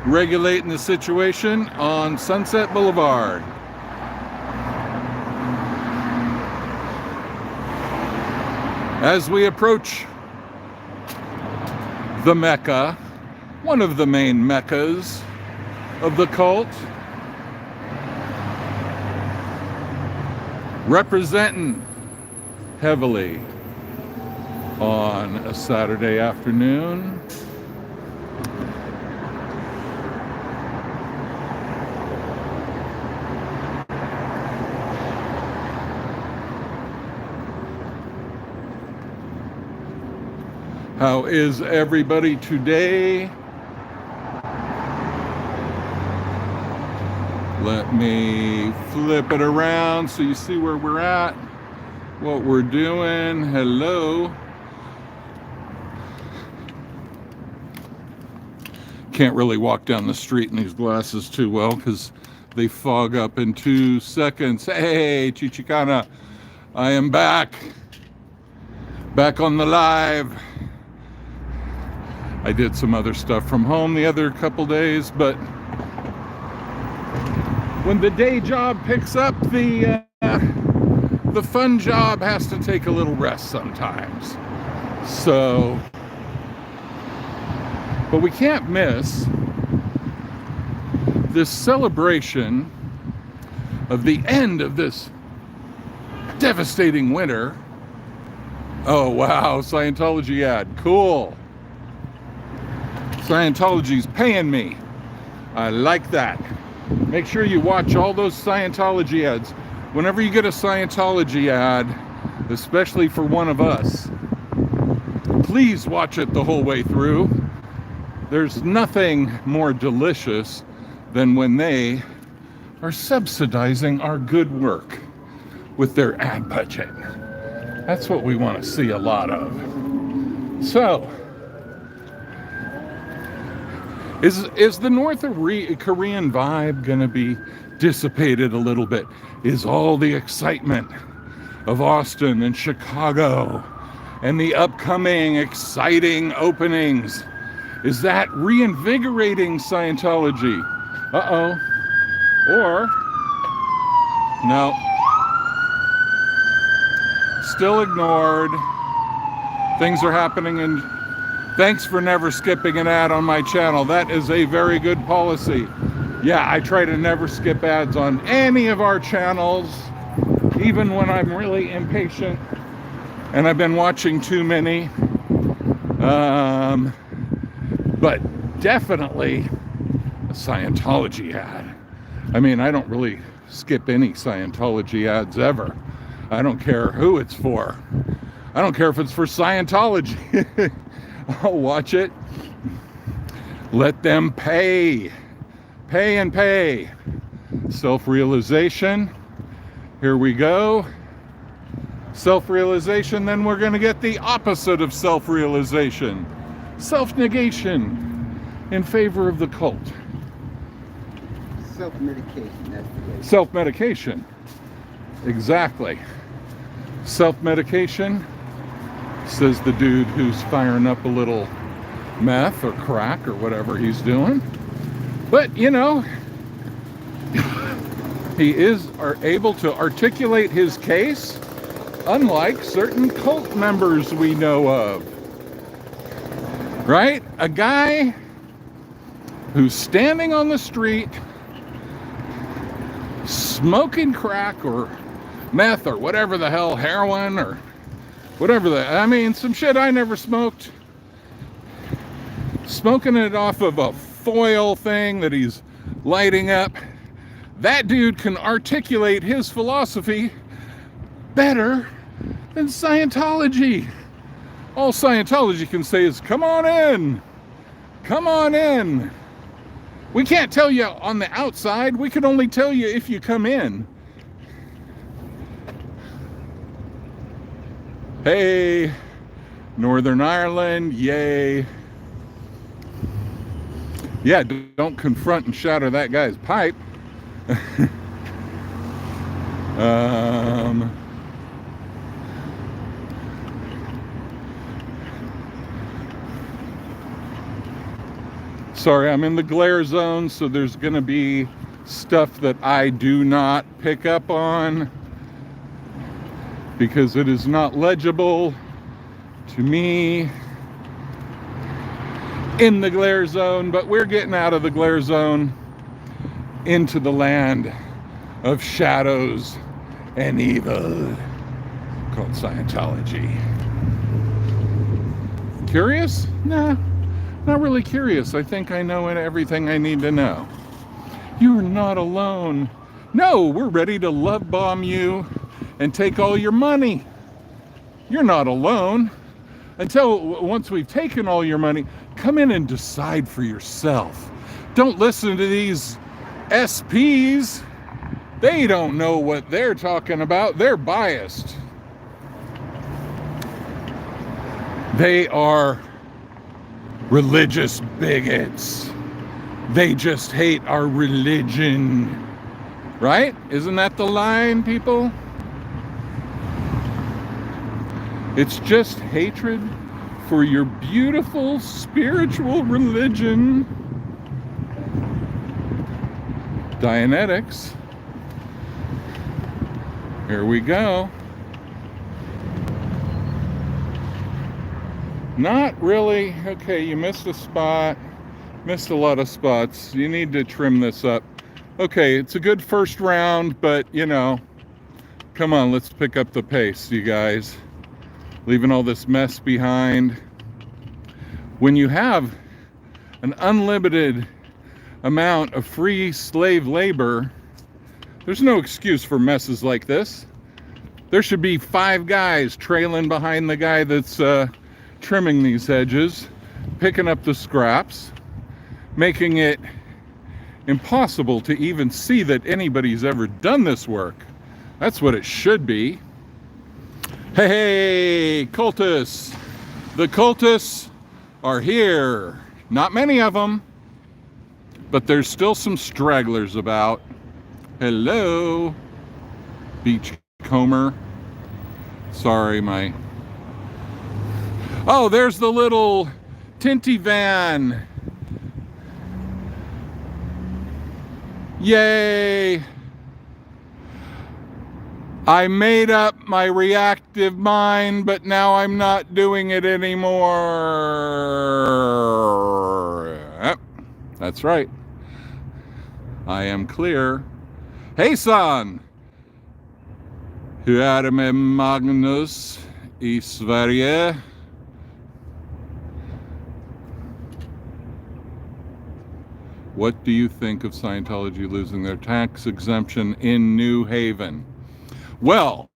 regulating the situation on Sunset Boulevard. As we approach the Mecca, one of the main Meccas of the cult, representing heavily on a Saturday afternoon. How is everybody today? Let me flip it around so you see where we're at, what we're doing. Hello. Can't really walk down the street in these glasses too well because they fog up in 2 seconds. Hey, Chichicana, I am back on the live. I did some other stuff from home the other couple days, but when the day job picks up, the fun job has to take a little rest sometimes. So, but we can't miss this celebration of the end of this devastating winter. Oh wow, Scientology ad, cool. Scientology's paying me. I like that. Make sure you watch all those Scientology ads. Whenever you get a Scientology ad, especially for one of us, please watch it the whole way through. There's nothing more delicious than when they are subsidizing our good work with their ad budget. That's what we want to see a lot of. So, is the North Korean vibe going to be dissipated a little bit? Is all the excitement of Austin and Chicago and the upcoming exciting openings, is that reinvigorating Scientology? Uh-oh. Or, no. Still ignored. Things are happening in... Thanks for never skipping an ad on my channel. That is a very good policy. Yeah, I try to never skip ads on any of our channels, even when I'm really impatient and I've been watching too many. But definitely a Scientology ad. I mean, I don't really skip any Scientology ads ever. I don't care who it's for. I don't care if it's for Scientology. I'll watch it. Let them pay. Pay and pay. Self-realization. Here we go. Self-realization, then we're going to get the opposite of self-realization. Self-negation in favor of the cult. Self-medication, that's the way. Self-medication. Exactly. Self-medication, says the dude who's firing up a little meth or crack or whatever he's doing. But, you know, he is able to articulate his case, unlike certain cult members we know of. Right? A guy who's standing on the street, smoking crack or meth or whatever the hell, heroin or whatever I mean, some shit I never smoked. Smoking it off of a foil thing that he's lighting up. That dude can articulate his philosophy better than Scientology. All Scientology can say is, come on in. Come on in. We can't tell you on the outside. We can only tell you if you come in. Hey, Northern Ireland, yay. Yeah, don't confront and shatter that guy's pipe. Sorry, I'm in the glare zone, so there's going to be stuff that I do not pick up on because it is not legible to me in the glare zone. But we're getting out of the glare zone into the land of shadows and evil called Scientology. Curious? Nah, not really curious. I think I know everything I need to know. You're not alone. No, we're ready to love bomb you and take all your money. You're not alone. Until once we've taken all your money, come in and decide for yourself. Don't listen to these SPs. They don't know what they're talking about. They're biased. They are religious bigots. They just hate our religion. Right? Isn't that the line, people? It's just hatred for your beautiful spiritual religion. Dianetics. Here we go. Not really. Okay, you missed a spot. Missed a lot of spots. You need to trim this up. Okay, it's a good first round, but you know, come on, let's pick up the pace, you guys. Leaving all this mess behind. When you have an unlimited amount of free slave labor, there's no excuse for messes like this. There should be 5 guys trailing behind the guy that's trimming these hedges, picking up the scraps, making it impossible to even see that anybody's ever done this work. That's what it should be. Hey, cultists. The cultists are here. Not many of them, but there's still some stragglers about. Hello, beachcomber. Sorry, my... Oh, there's the little Tinty van. Yay! I made up my reactive mind, but now I'm not doing it anymore. Yep, that's right. I am clear. Hey, son! Hur är det med Magnus I Sverige? What do you think of Scientology losing their tax exemption in New Haven? Well,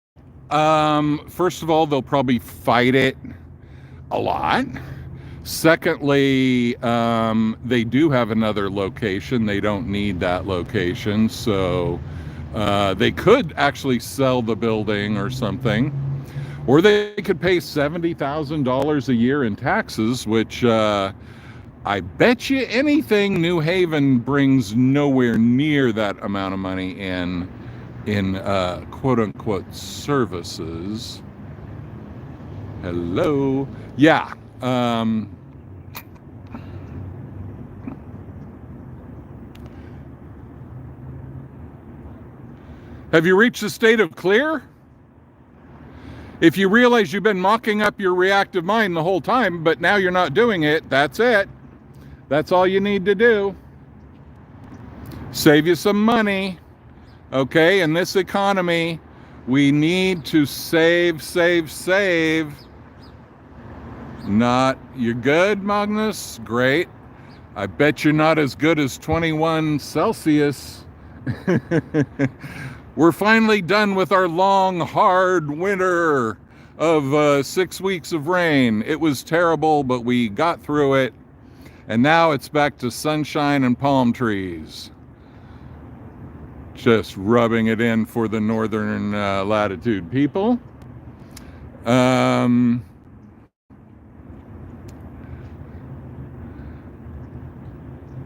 first of all, they'll probably fight it a lot. Secondly, they do have another location. They don't need that location, so they could actually sell the building or something. Or they could pay $70,000 a year in taxes, which I bet you anything New Haven brings nowhere near that amount of money in quote-unquote services. Hello. Yeah. Have you reached the state of clear? If you realize you've been mocking up your reactive mind the whole time, but now you're not doing it, that's it. That's all you need to do. Save you some money. Okay, in this economy, we need to save. Not, you're good, Magnus? Great. I bet you're not as good as 21 Celsius. We're finally done with our long, hard winter of 6 weeks of rain. It was terrible, but we got through it. And now it's back to sunshine and palm trees. Just rubbing it in for the northern latitude people. When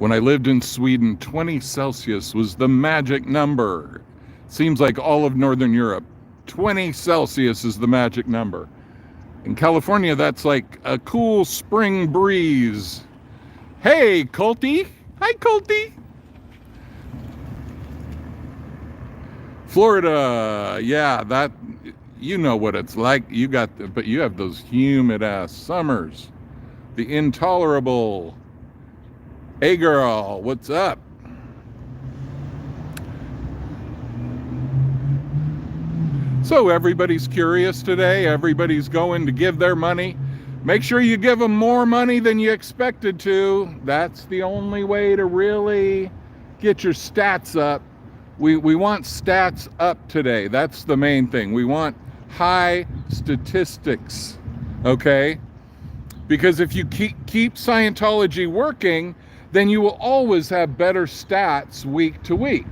I lived in Sweden, 20 Celsius was the magic number. Seems like all of Northern Europe. 20 Celsius is the magic number. In California, that's like a cool spring breeze. Hey, Colty. Hi, Colty. Florida, yeah, that, you know what it's like. But you have those humid ass summers. The intolerable. Hey, girl, what's up? So everybody's curious today. Everybody's going to give their money. Make sure you give them more money than you expected to. That's the only way to really get your stats up. We want stats up today. That's the main thing. We want high statistics, okay? Because if you keep Scientology working, then you will always have better stats week to week.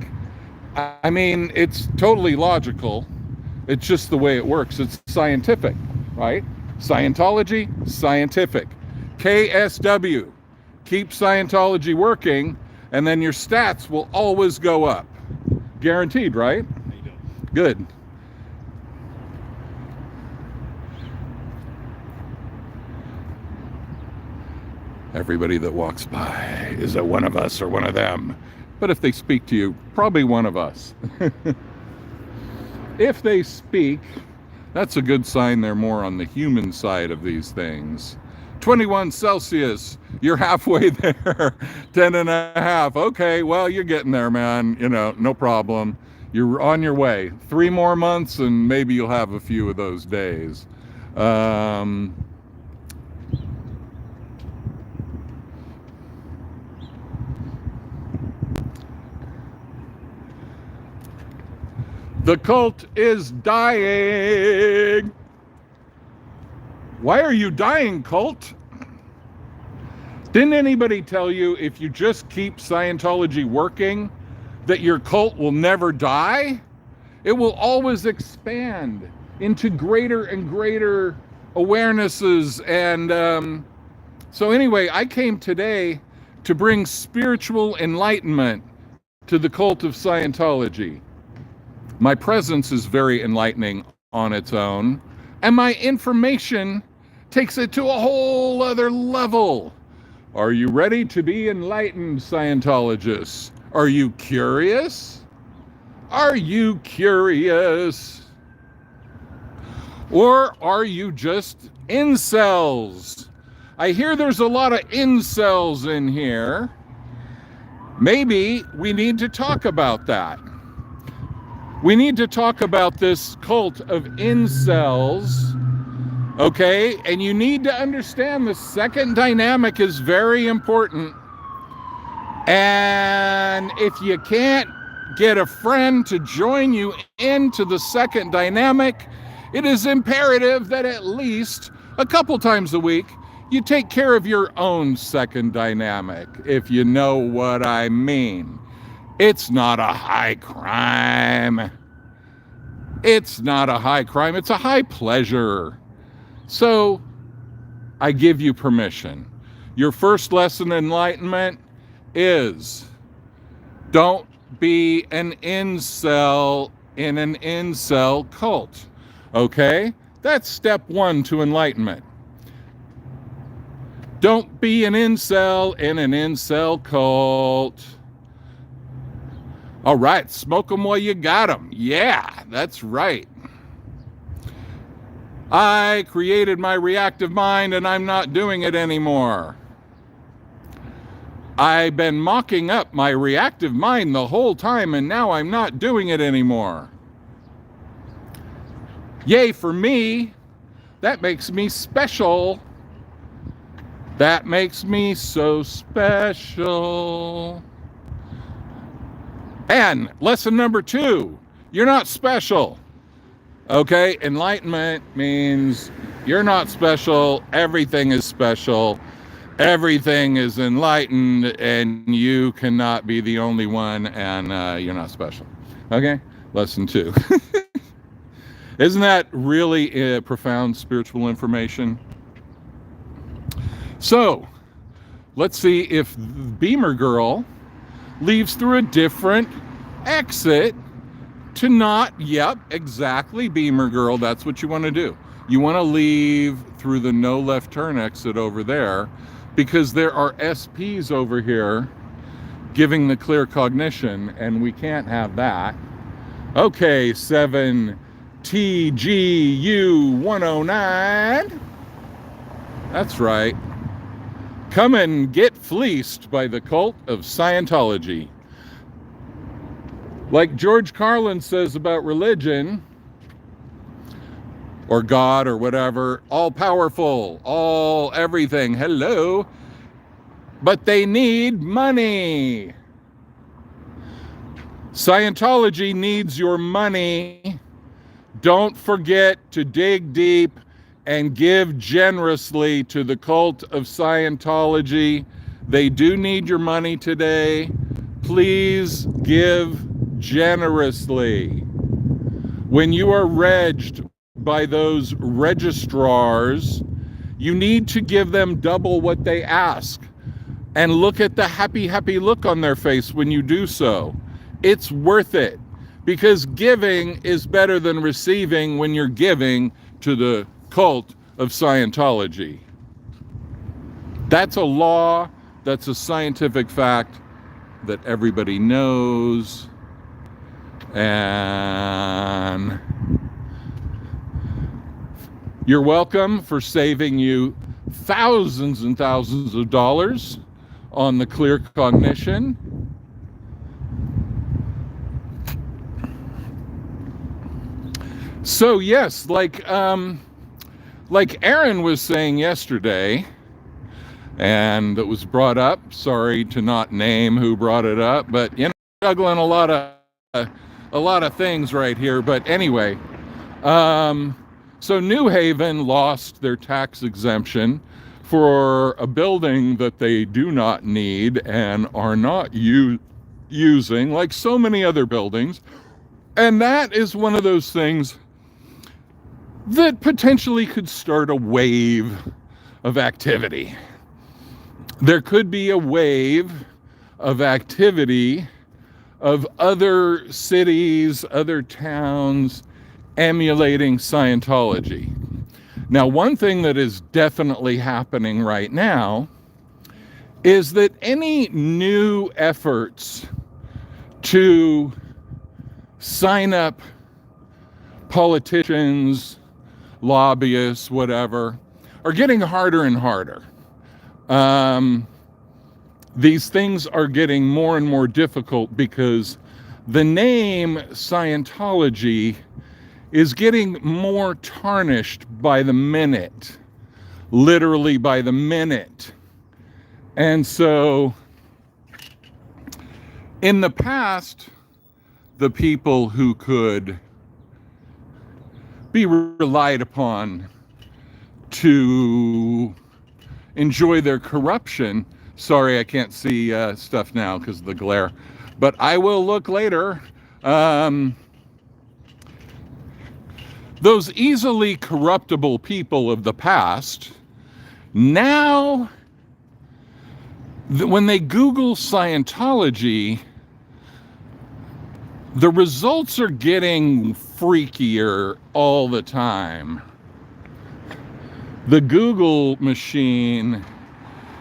I mean, it's totally logical. It's just the way it works. It's scientific, right? Scientology, scientific. KSW, keep Scientology working, and then your stats will always go up. Guaranteed, right? How you doing? Good. Everybody that walks by is a one of us or one of them. But if they speak to you, probably one of us. If they speak, that's a good sign they're more on the human side of these things. 21 Celsius, you're halfway there. 10 and a half. Okay, well, you're getting there, man. You know, no problem. You're on your way. 3 more months and maybe you'll have a few of those days. The cult is dying. Why are you dying, cult? Didn't anybody tell you if you just keep Scientology working, that your cult will never die? It will always expand into greater and greater awarenesses. And so anyway, I came today to bring spiritual enlightenment to the cult of Scientology. My presence is very enlightening on its own, and my information takes it to a whole other level. Are you ready to be enlightened, Scientologists? Are you curious? Are you curious? Or are you just incels? I hear there's a lot of incels in here. Maybe we need to talk about that. We need to talk about this cult of incels, okay? And you need to understand the second dynamic is very important. And if you can't get a friend to join you into the second dynamic, it is imperative that at least a couple times a week, you take care of your own second dynamic, if you know what I mean. It's not a high crime. It's not a high crime. It's a high pleasure. So I give you permission. Your first lesson in enlightenment is don't be an incel in an incel cult. Okay? That's step 1 to enlightenment. Don't be an incel in an incel cult. All right, smoke them while you got them. Yeah, that's right. I created my reactive mind and I'm not doing it anymore. I've been mocking up my reactive mind the whole time and now I'm not doing it anymore. Yay for me. That makes me special. That makes me so special. And lesson number 2, you're not special. Okay, enlightenment means you're not special. Everything is special. Everything is enlightened, and you cannot be the only one, and you're not special. Okay, lesson 2. Isn't that really profound spiritual information? So, let's see if Beamer Girl leaves through a different exit to not, yep, exactly, Beamer Girl, that's what you want to do. You want to leave through the no left turn exit over there, because there are SPs over here giving the clear cognition, and we can't have that. Okay, 7TGU109. That's right. Come and get fleeced by the cult of Scientology. Like George Carlin says about religion, or God, or whatever, all powerful, all everything, hello, but they need money. Scientology needs your money. Don't forget to dig deep and give generously to the cult of Scientology. They do need your money today. Please give generously. When you are regged by those registrars, you need to give them double what they ask. And look at the happy look on their face when you do so. It's worth it, because giving is better than receiving when you're giving to the cult of Scientology. That's a law, that's a scientific fact that everybody knows. And you're welcome for saving you thousands and thousands of dollars on the clear cognition. So yes, like Aaron was saying yesterday, and it was brought up, sorry to not name who brought it up, but you know, juggling a lot of things right here. But anyway, so New Haven lost their tax exemption for a building that they do not need and are not using, like so many other buildings. And that is one of those things that potentially could start a wave of activity. There could be a wave of activity of other cities, other towns emulating Scientology. Now, one thing that is definitely happening right now is that any new efforts to sign up politicians, lobbyists, whatever, are getting harder and harder. These things are getting more and more difficult because the name Scientology is getting more tarnished by the minute, literally by the minute. And so in the past, the people who could be relied upon to enjoy their corruption. Sorry, I can't see stuff now because of the glare, but I will look later. Those easily corruptible people of the past, now, when they Google Scientology, the results are getting freakier all the time. The Google machine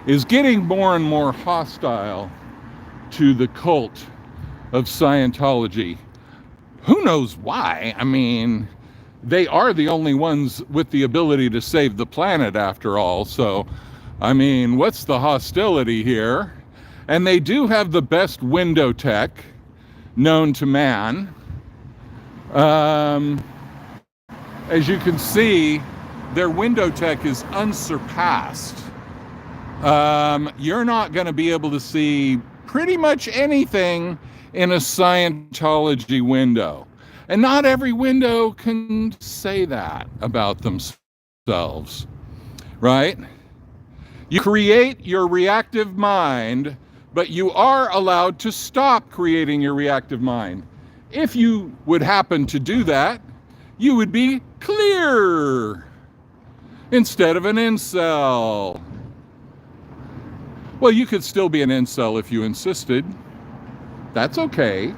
is getting more and more hostile to the cult of Scientology. Who knows why? I mean, they are the only ones with the ability to save the planet after all. So, I mean, what's the hostility here? And they do have the best window tech known to man. As you can see, their window tech is unsurpassed. You're not going to be able to see pretty much anything in a Scientology window. And not every window can say that about themselves, right? You create your reactive mind, but you are allowed to stop creating your reactive mind. If you would happen to do that, you would be clear instead of an incel. Well, you could still be an incel if you insisted. That's okay.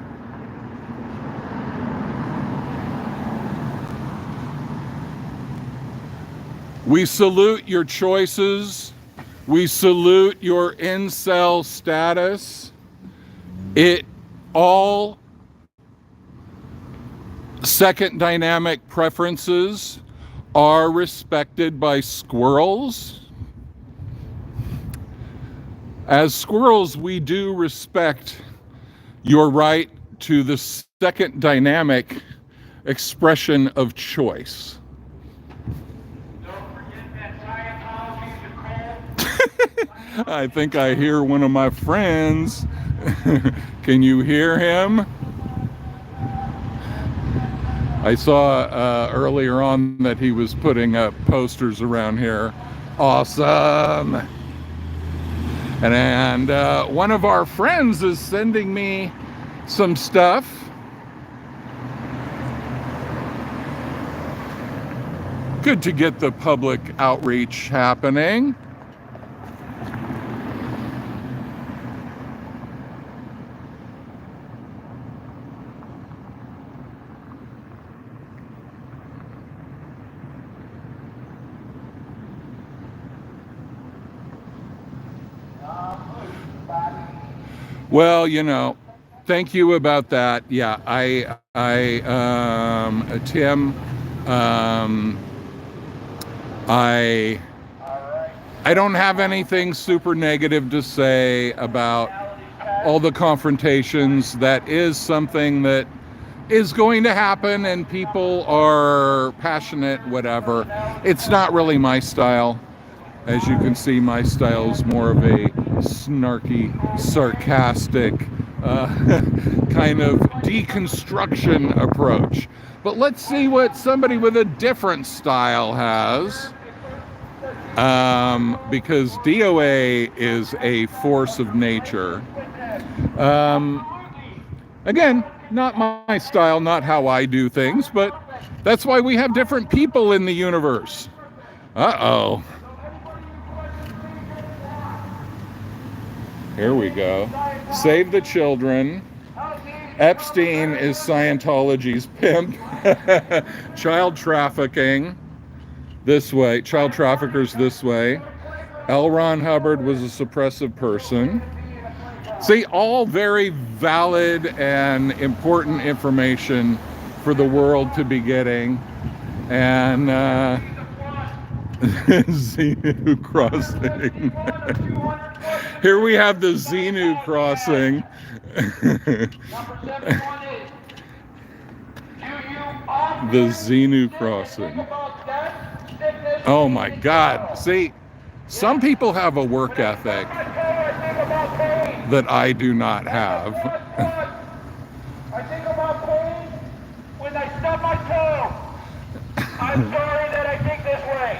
We salute your choices. We salute your incel status. All second dynamic preferences are respected by squirrels. As squirrels, we do respect your right to the second dynamic expression of choice. Don't forget that Scientology. I think I hear one of my friends. Can you hear him? I saw earlier on that he was putting up posters around here. Awesome. And one of our friends is sending me some stuff. Good to get the public outreach happening. Well, you know, thank you about that. Yeah, Tim, I don't have anything super negative to say about all the confrontations. That is something that is going to happen, and people are passionate, whatever. It's not really my style. As you can see, my style is more of a snarky, sarcastic, kind of deconstruction approach. But let's see what somebody with a different style has. Because DOA is a force of nature. Again, not my style, not how I do things, but that's why we have different people in the universe. Uh-oh. Here we go. Save the children. Epstein is Scientology's pimp. Child trafficking. This way. Child traffickers this way. L. Ron Hubbard was a suppressive person. See, all very valid and important information for the world to be getting. And Xenu crossing. Here we have the Xenu crossing. The Xenu crossing. Oh my God. See, some people have a work ethic that I do not have. I think about pain when I stub my toe. I'm sorry that I think this way.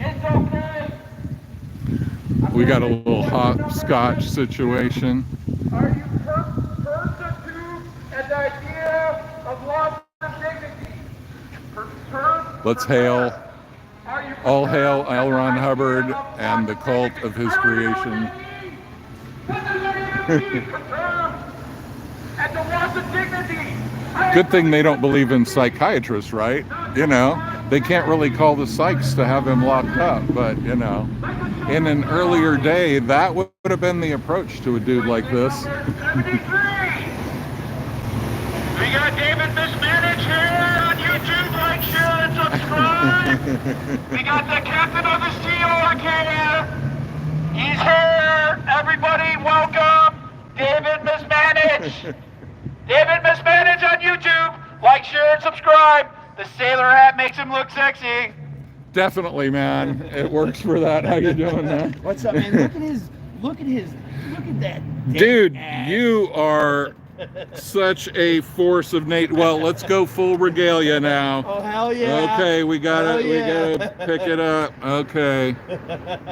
It's okay. We got a little hopscotch situation. Are you perturbed at the idea of loss of dignity? Perturbed? Let's hail. All hail L. Ron Hubbard and the cult of his creation. At the loss of dignity. Good thing they don't believe in psychiatrists, right? You know, they can't really call the psychs to have him locked up, but you know, in an earlier day, that would have been the approach to a dude like this. We got David Mismanige here on YouTube. Like, share, and subscribe. We got the captain of the Sea Org here. He's here. Everybody, welcome David Mismanige. David Mismanige on YouTube. Like, share, and subscribe. The sailor hat makes him look sexy. Definitely, man. It works for that. How you doing, man? What's up, man? Look at that. Dude, ass. you are such a force of nature. Well, let's go full regalia now. Oh, hell yeah. Okay, we got Hell it. yeah. We gotta pick it up. Okay.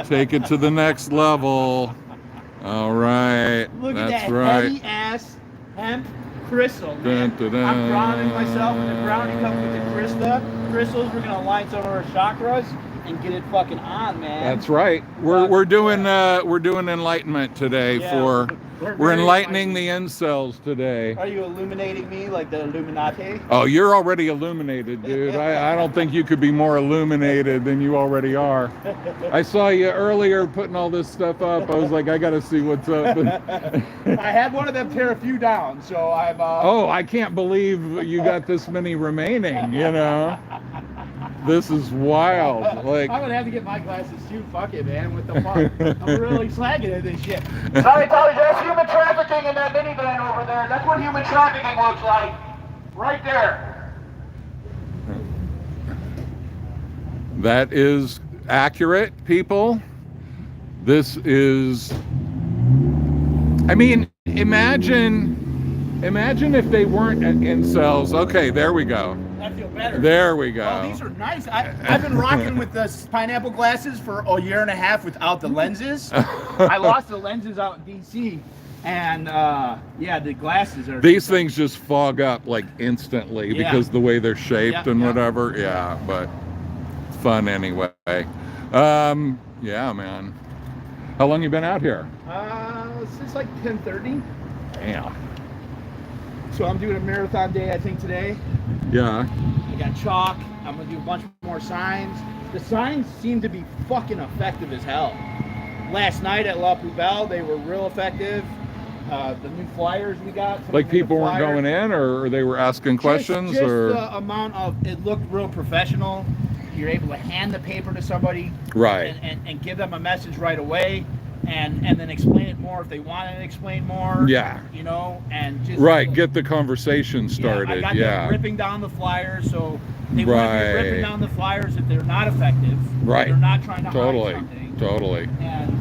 Take it to the next level. All right. Look That's at that right. heavy ass hemp crystal, man. Dun, dun, dun. I'm browning myself, and the brownie comes with the crystals. We're gonna align some of our chakras, and get it fucking on, man. That's right. We're doing enlightenment today. Yeah, We're very enlightening the incels today. Are you illuminating me like the Illuminati? Oh, you're already illuminated, dude. I don't think you could be more illuminated than you already are. I saw you earlier putting all this stuff up. I was like, I gotta see what's up. I had one of them tear a few down, so I'm. Oh, I can't believe you got this many remaining. You know, this is wild. Like, I'm gonna have to get my glasses too. Fuck it, man. What the fuck? I'm really slagging at this shit. Scientology, that's human trafficking in that minivan over there. That's what human trafficking looks like. Right there. that is accurate, people. This is, I mean, imagine if they weren't incels. Okay, there we go. I feel better. There we go. Oh, these are nice. I've been rocking with the pineapple glasses for a year and a half without the lenses. I lost the lenses out in DC, and yeah, the glasses are. These things just fog up like instantly because the way they're shaped and whatever. Yeah, but it's fun anyway. Yeah, man. How long you been out here? Since like 10:30. Damn. So I'm doing a marathon day, I think, today. Yeah. I got chalk. I'm gonna do a bunch more signs. The signs seem to be fucking effective as hell. Last night at La Poubelle, they were real effective. The new flyers we got. Like people weren't going in, or they were asking questions, just or the amount of it looked real professional. You're able to hand the paper to somebody, right, and give them a message right away. And then explain it more if they want to explain more. Yeah. You know, and just get the conversation started. I got them ripping down the flyers, so they wouldn't be ripping down the flyers if they're not effective. Right. They're not trying to hide something. Totally. And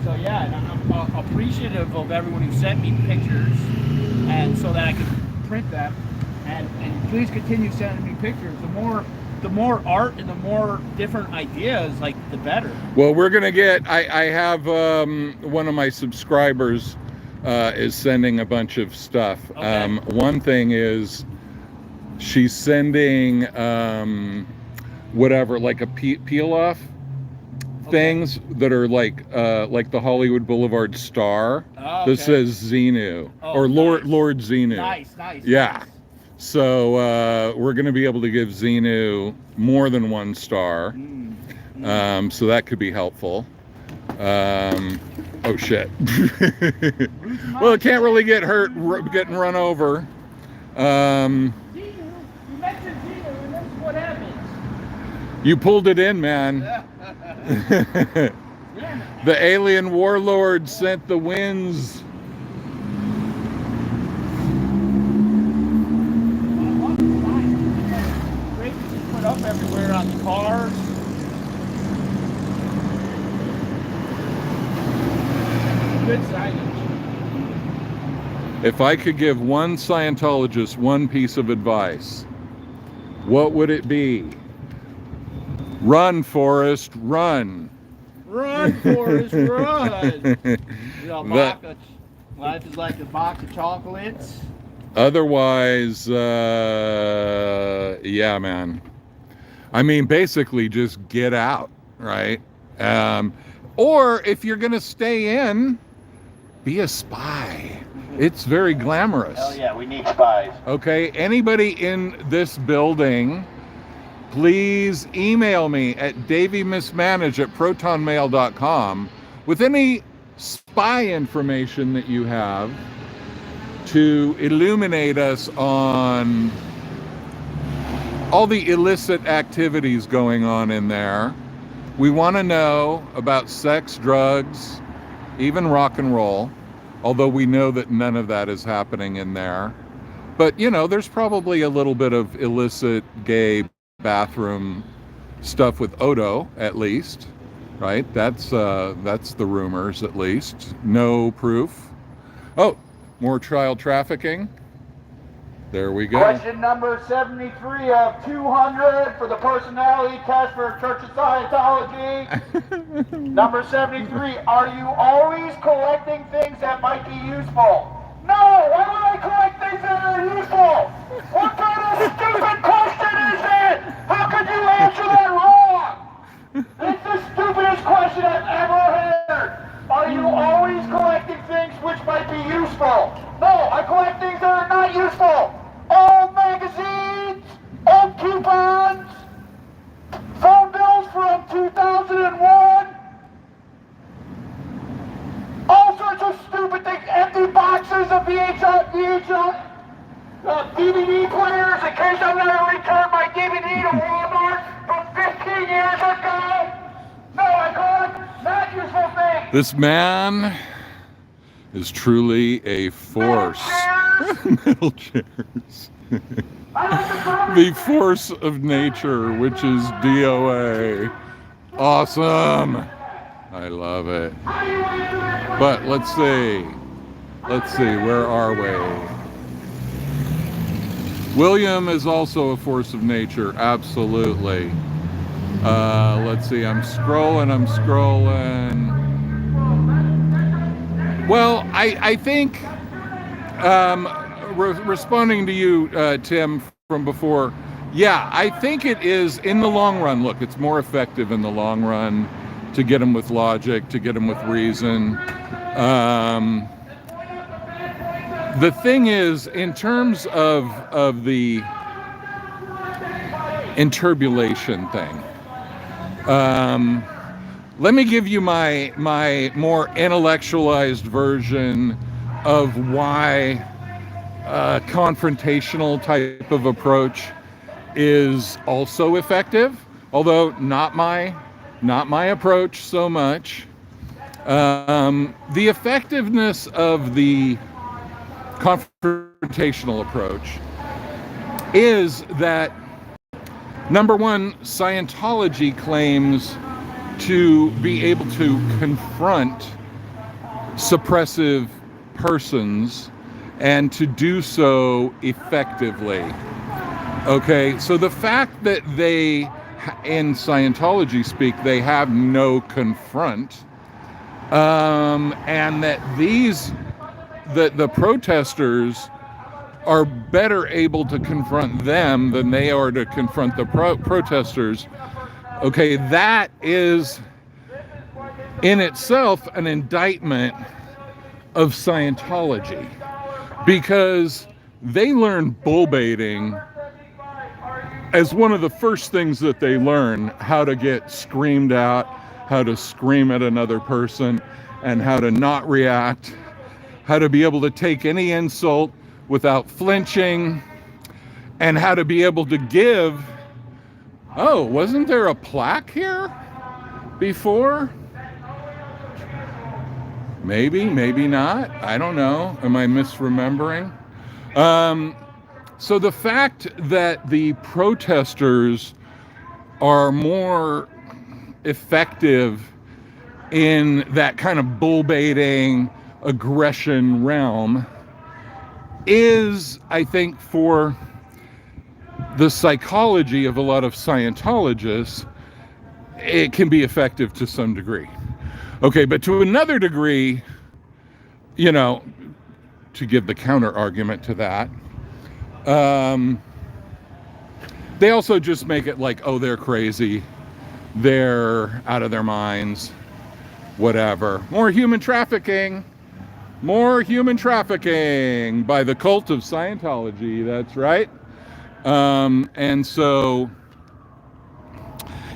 so yeah, and I'm appreciative of everyone who sent me pictures, and so that I could print them. And please continue sending me pictures. The more art and the more different ideas, like, the better. Well, we're gonna get. I have one of my subscribers is sending a bunch of stuff. Okay. One thing is she's sending whatever, like a peel off things that are like the Hollywood Boulevard star that says Xenu or Lord Xenu. Nice. Yeah. Nice. So we're going to be able to give Xenu more than 1 star. So that could be helpful. Oh shit. Well, it can't really get hurt getting run over. Xenu, you mentioned Xenu, and that's what happens. You pulled it in, man. The alien warlord sent the winds. Up everywhere on the cars. Good signage. If I could give one Scientologist one piece of advice, what would it be? Run, Forrest, run. Run, Forrest, run. You know, life is like a box of chocolates. Otherwise, yeah, man. I mean, basically just get out, right? Or if you're going to stay in, be a spy. It's very glamorous. Hell yeah, we need spies. Okay, anybody in this building, please email me at daveymismanige@protonmail.com with any spy information that you have to illuminate us on all the illicit activities going on in there. We want to know about sex, drugs, even rock and roll, although we know that none of that is happening in there. But, you know, there's probably a little bit of illicit gay bathroom stuff with Odo, at least, right? That's the rumors, at least. No proof. Oh, more child trafficking. There we go. Question number 73 of 200 for the personality test for Church of Scientology. Number 73, are you always collecting things that might be useful? No, why would I collect things that are useful? What kind of stupid question is it? How could you answer that wrong? DVD players in case I'm gonna return my DVD to Walmart from 15 years ago. No, I can't. Not useful thing. This man is truly a force. Metal chairs. The force of nature, which is DOA. Awesome. I love it. But let's see. Where are we? William is also a force of nature, absolutely. Let's see, I'm scrolling. Well, I think, responding to you, Tim, from before, yeah, I think it is, in the long run, look, it's more effective in the long run to get them with logic, to get them with reason. The thing is, in terms of the interbulation thing, let me give you my more intellectualized version of why a confrontational type of approach is also effective, although not my approach so much. The effectiveness of the confrontational approach is that, number one, Scientology claims to be able to confront suppressive persons and to do so effectively. Okay, so the fact that they, in Scientology speak, they have no confront, and that the protesters are better able to confront them than they are to confront the protesters. Okay, that is in itself an indictment of Scientology, because they learn bull baiting as one of the first things that they learn, how to get screamed at, how to scream at another person, and how to not react, how to be able to take any insult without flinching, and how to be able to give, oh, wasn't there a plaque here before? Maybe not. I don't know. Am I misremembering? So the fact that the protesters are more effective in that kind of bull baiting, aggression realm is, I think, for the psychology of a lot of Scientologists, it can be effective to some degree. Okay, but to another degree, you know, to give the counter argument to that, they also just make it like, oh, they're crazy, they're out of their minds, whatever. More human trafficking by the cult of Scientology, that's right. And so,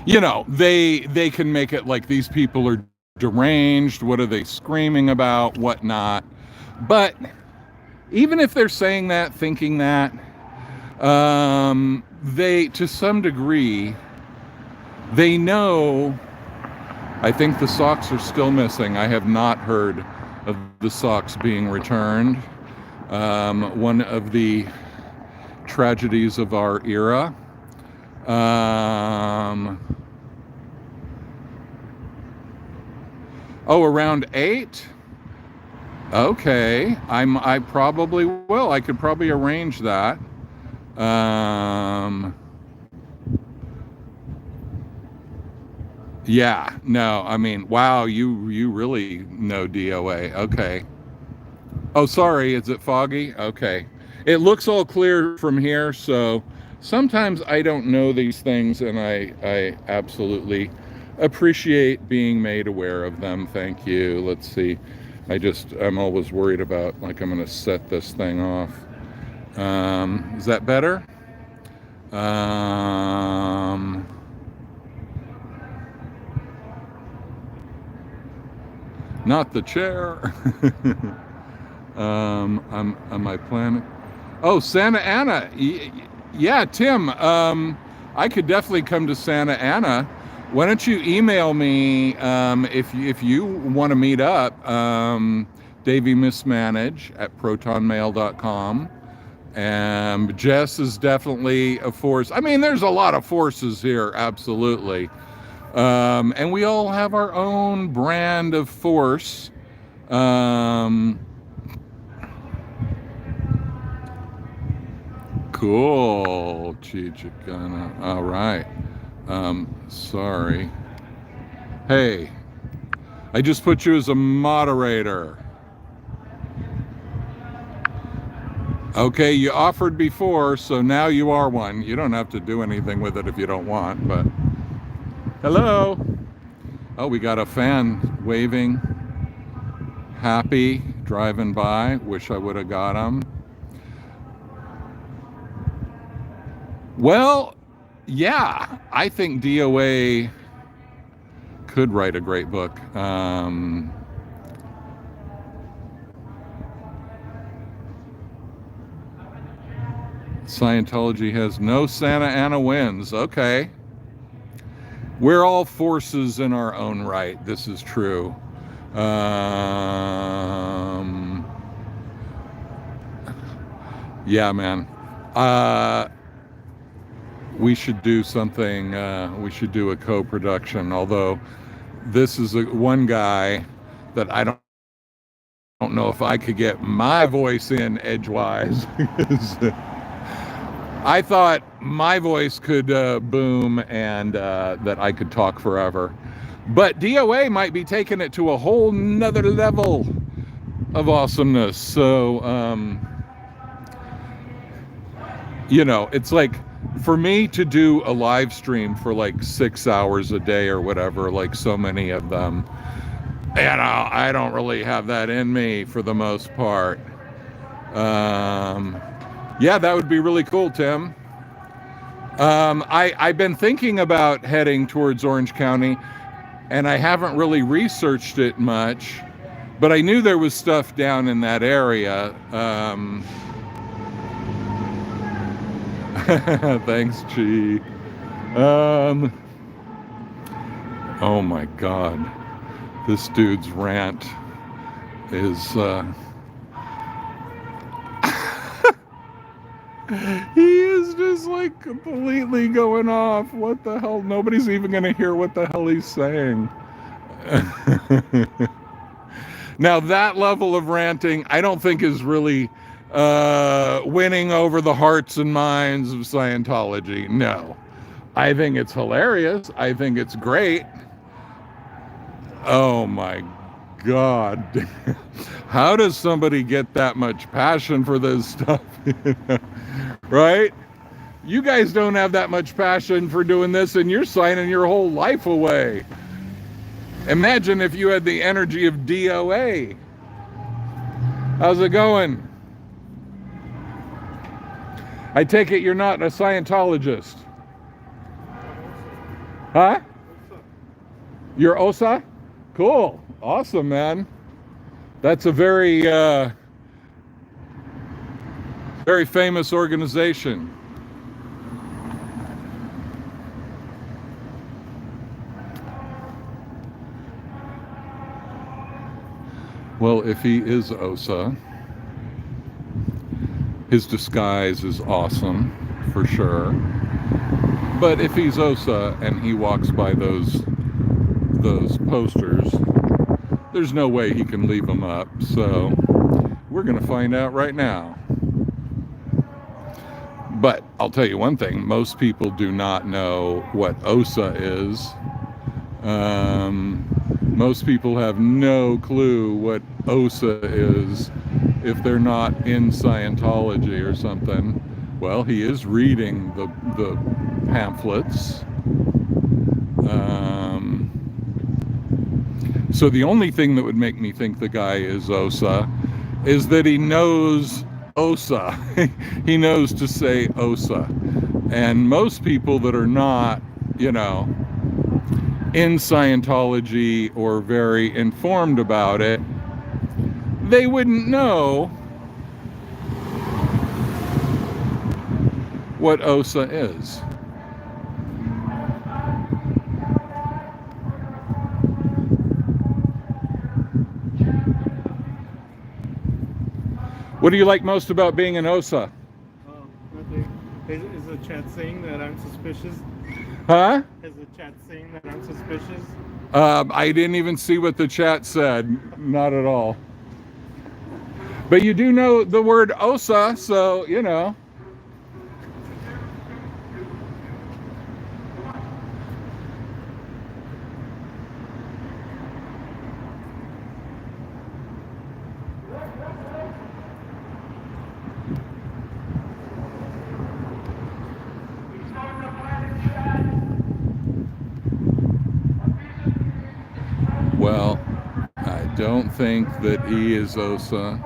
you know, they can make it like these people are deranged, what are they screaming about, whatnot. But even if they're saying that, thinking that, they, to some degree, they know. I think the socks are still missing. I have not heard of the socks being returned. One of the tragedies of our era. Oh, around 8? Okay, I probably will. I could probably arrange that. Yeah, no, I mean, wow, you really know DOA. Okay. Oh, sorry, is it foggy? Okay. It looks all clear from here, so sometimes I don't know these things, and I absolutely appreciate being made aware of them. Thank you. Let's see. I'm always worried about, like, I'm going to set this thing off. Is that better? Not the chair. Am I planning? Oh, Santa Ana. Yeah, Tim. I could definitely come to Santa Ana. Why don't you email me if you want to meet up? Davey Mismanige at protonmail.com. And Jess is definitely a force. I mean, there's a lot of forces here, absolutely. And we all have our own brand of force. Cool, Chichikana. All right. Sorry. Hey, I just put you as a moderator. Okay, you offered before, so now you are one. You don't have to do anything with it if you don't want, but... Hello. Oh, we got a fan waving. Happy, driving by. Wish I would have got him. Well, yeah, I think DOA could write a great book. Scientology has no Santa Ana wins. Okay. We're all forces in our own right. This is true. Yeah, man. We should do something. We should do a co-production. Although this is one guy that I don't know if I could get my voice in edgewise. I thought my voice could boom and that I could talk forever. But DOA might be taking it to a whole nother level of awesomeness. So, you know, it's like for me to do a live stream for like 6 hours a day or whatever, like so many of them, and I don't really have that in me for the most part. Yeah, that would be really cool, Tim. I've been thinking about heading towards Orange County, and I haven't really researched it much, but I knew there was stuff down in that area. Thanks, Chi. Oh my God, this dude's rant is he is just like completely going off. What the hell? Nobody's even gonna hear what the hell he's saying. Now that level of ranting I don't think is really winning over the hearts and minds of Scientology. No, I think it's hilarious. I think it's great. Oh my God. How does somebody get that much passion for this stuff? Right? You guys don't have that much passion for doing this, and you're signing your whole life away. Imagine if you had the energy of DOA. How's it going? I take it you're not a Scientologist. Huh? You're OSA? Cool. Awesome, man. That's a very, very famous organization. Well, if he is OSA, his disguise is awesome, for sure. But if he's OSA and he walks by those posters, there's no way he can leave them up. So we're going to find out right now. But I'll tell you one thing, most people do not know what OSA is. Most people have no clue what OSA is if they're not in Scientology or something. Well, he is reading the pamphlets. So the only thing that would make me think the guy is OSA is that he knows OSA. He knows to say OSA. And most people that are not, you know, in Scientology or very informed about it they wouldn't know what OSA is. What do you like most about being an OSA? Nothing. Is the chat saying that I'm suspicious? Huh? Is the chat saying that I'm suspicious? I didn't even see what the chat said. Not at all. But you do know the word OSA, so, you know. Well, I don't think that he is OSA.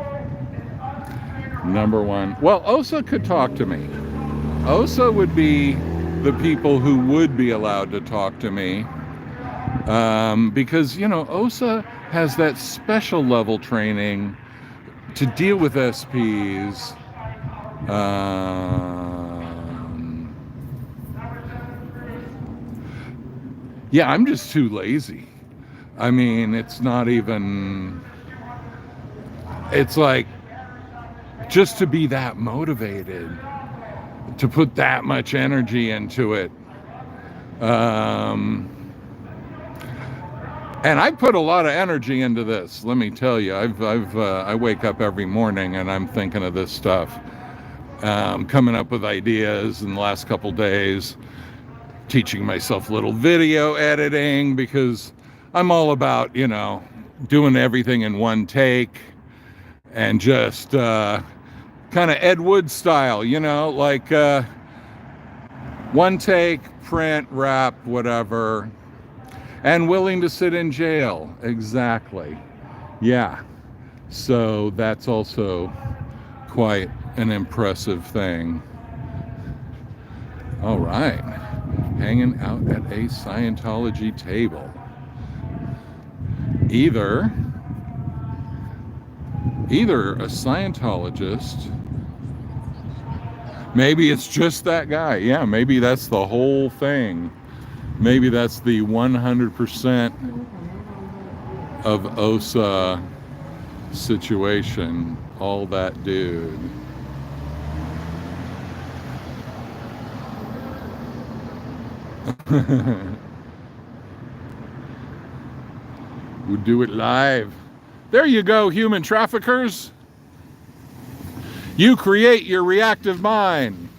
Number one. Well, OSA could talk to me. OSA would be the people who would be allowed to talk to me. Because, you know, OSA has that special level training to deal with SPs. Yeah, I'm just too lazy. I mean, it's not even, it's like, just to be that motivated, to put that much energy into it. And I put a lot of energy into this, let me tell you. I wake up every morning and I'm thinking of this stuff, coming up with ideas in the last couple days, teaching myself a little video editing, because I'm all about, you know, doing everything in one take and just kind of Ed Wood style, you know, like one take, print, wrap, whatever, and willing to sit in jail. Exactly. Yeah. So that's also quite an impressive thing. All right. Hanging out at a Scientology table. Either a Scientologist, maybe it's just that guy. Yeah, maybe that's the whole thing. Maybe that's the 100% of OSA situation, all that dude. We'll do it live. There you go, human traffickers. You create your reactive mind.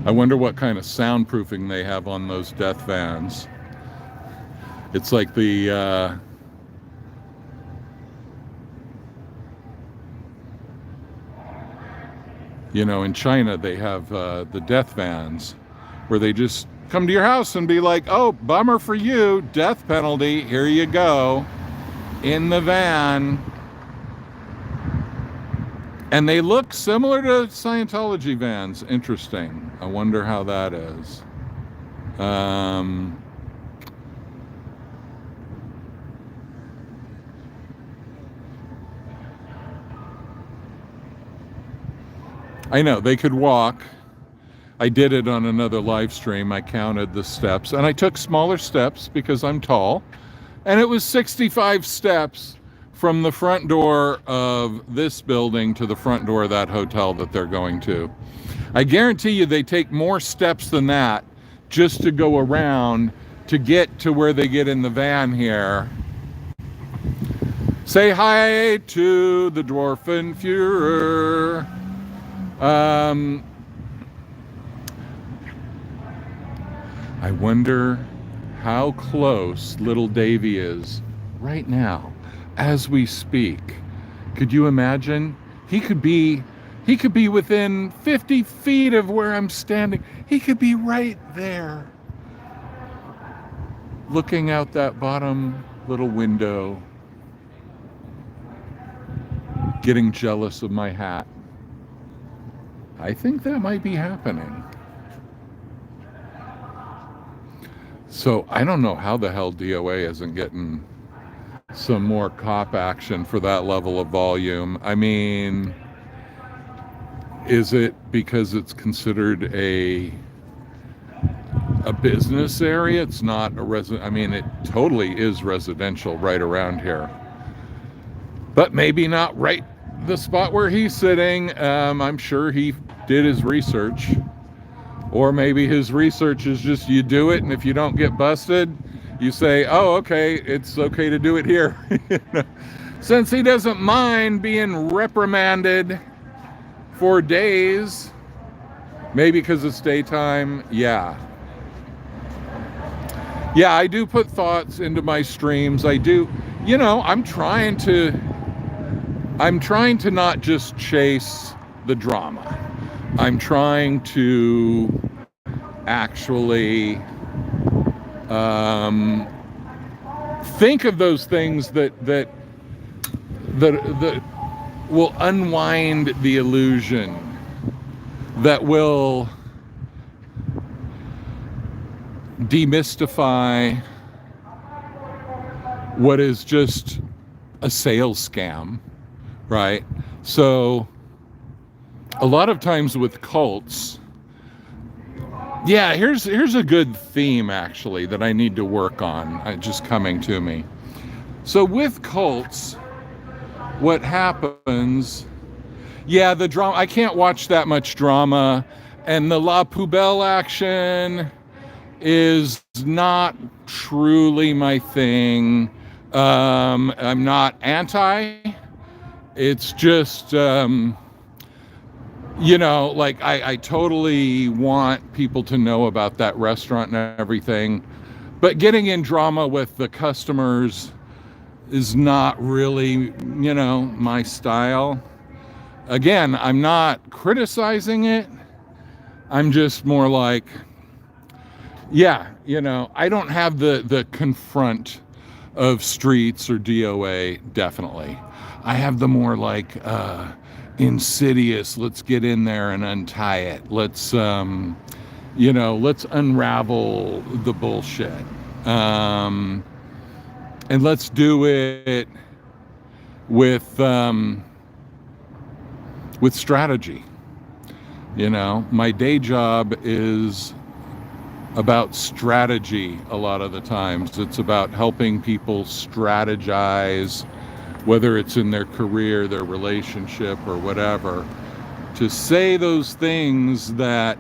I wonder what kind of soundproofing they have on those death vans. It's like the you know, in China they have the death vans where they just come to your house and be like, oh, bummer for you, death penalty, here you go, in the van. And they look similar to Scientology vans. Interesting. I wonder how that is. I know, they could walk. I did it on another live stream. I counted the steps, and I took smaller steps because I'm tall, and it was 65 steps from the front door of this building to the front door of that hotel that they're going to. I guarantee you they take more steps than that just to go around to get to where they get in the van here. Say hi to the Dwarfenführer. I wonder how close little Davey is right now as we speak. Could you imagine? He could be within 50 feet of where I'm standing. He could be right there, looking out that bottom little window, getting jealous of my hat. I think that might be happening. So I don't know how the hell DOA isn't getting some more cop action for that level of volume. I mean, is it because it's considered a business area? It's not a resident. I mean, it totally is residential right around here, but maybe not right the spot where he's sitting. I'm sure he did his research, or maybe his research is just you do it, and if you don't get busted, you say, oh, okay, it's okay to do it here. Since he doesn't mind being reprimanded for days, maybe because it's daytime. Yeah, I do put thoughts into my streams. I do, I'm trying to not just chase the drama. I'm trying to actually think of those things that will unwind the illusion, that will demystify what is just a sales scam, right? So a lot of times with cults, yeah, here's a good theme actually that I need to work on, just coming to me. So with cults, what happens, yeah, the drama, I can't watch that much drama, and the La Poubelle action is not truly my thing. I'm not anti, it's just, I totally want people to know about that restaurant and everything, but getting in drama with the customers is not really, my style. Again, I'm not criticizing it. I'm just more like, yeah, I don't have the confront of streets or DOA, definitely. I have the more like, insidious, let's get in there and untie it. Let's let's unravel the bullshit. And let's do it with strategy. My day job is about strategy a lot of the times. It's about helping people strategize, whether it's in their career, their relationship, or whatever, to say those things that,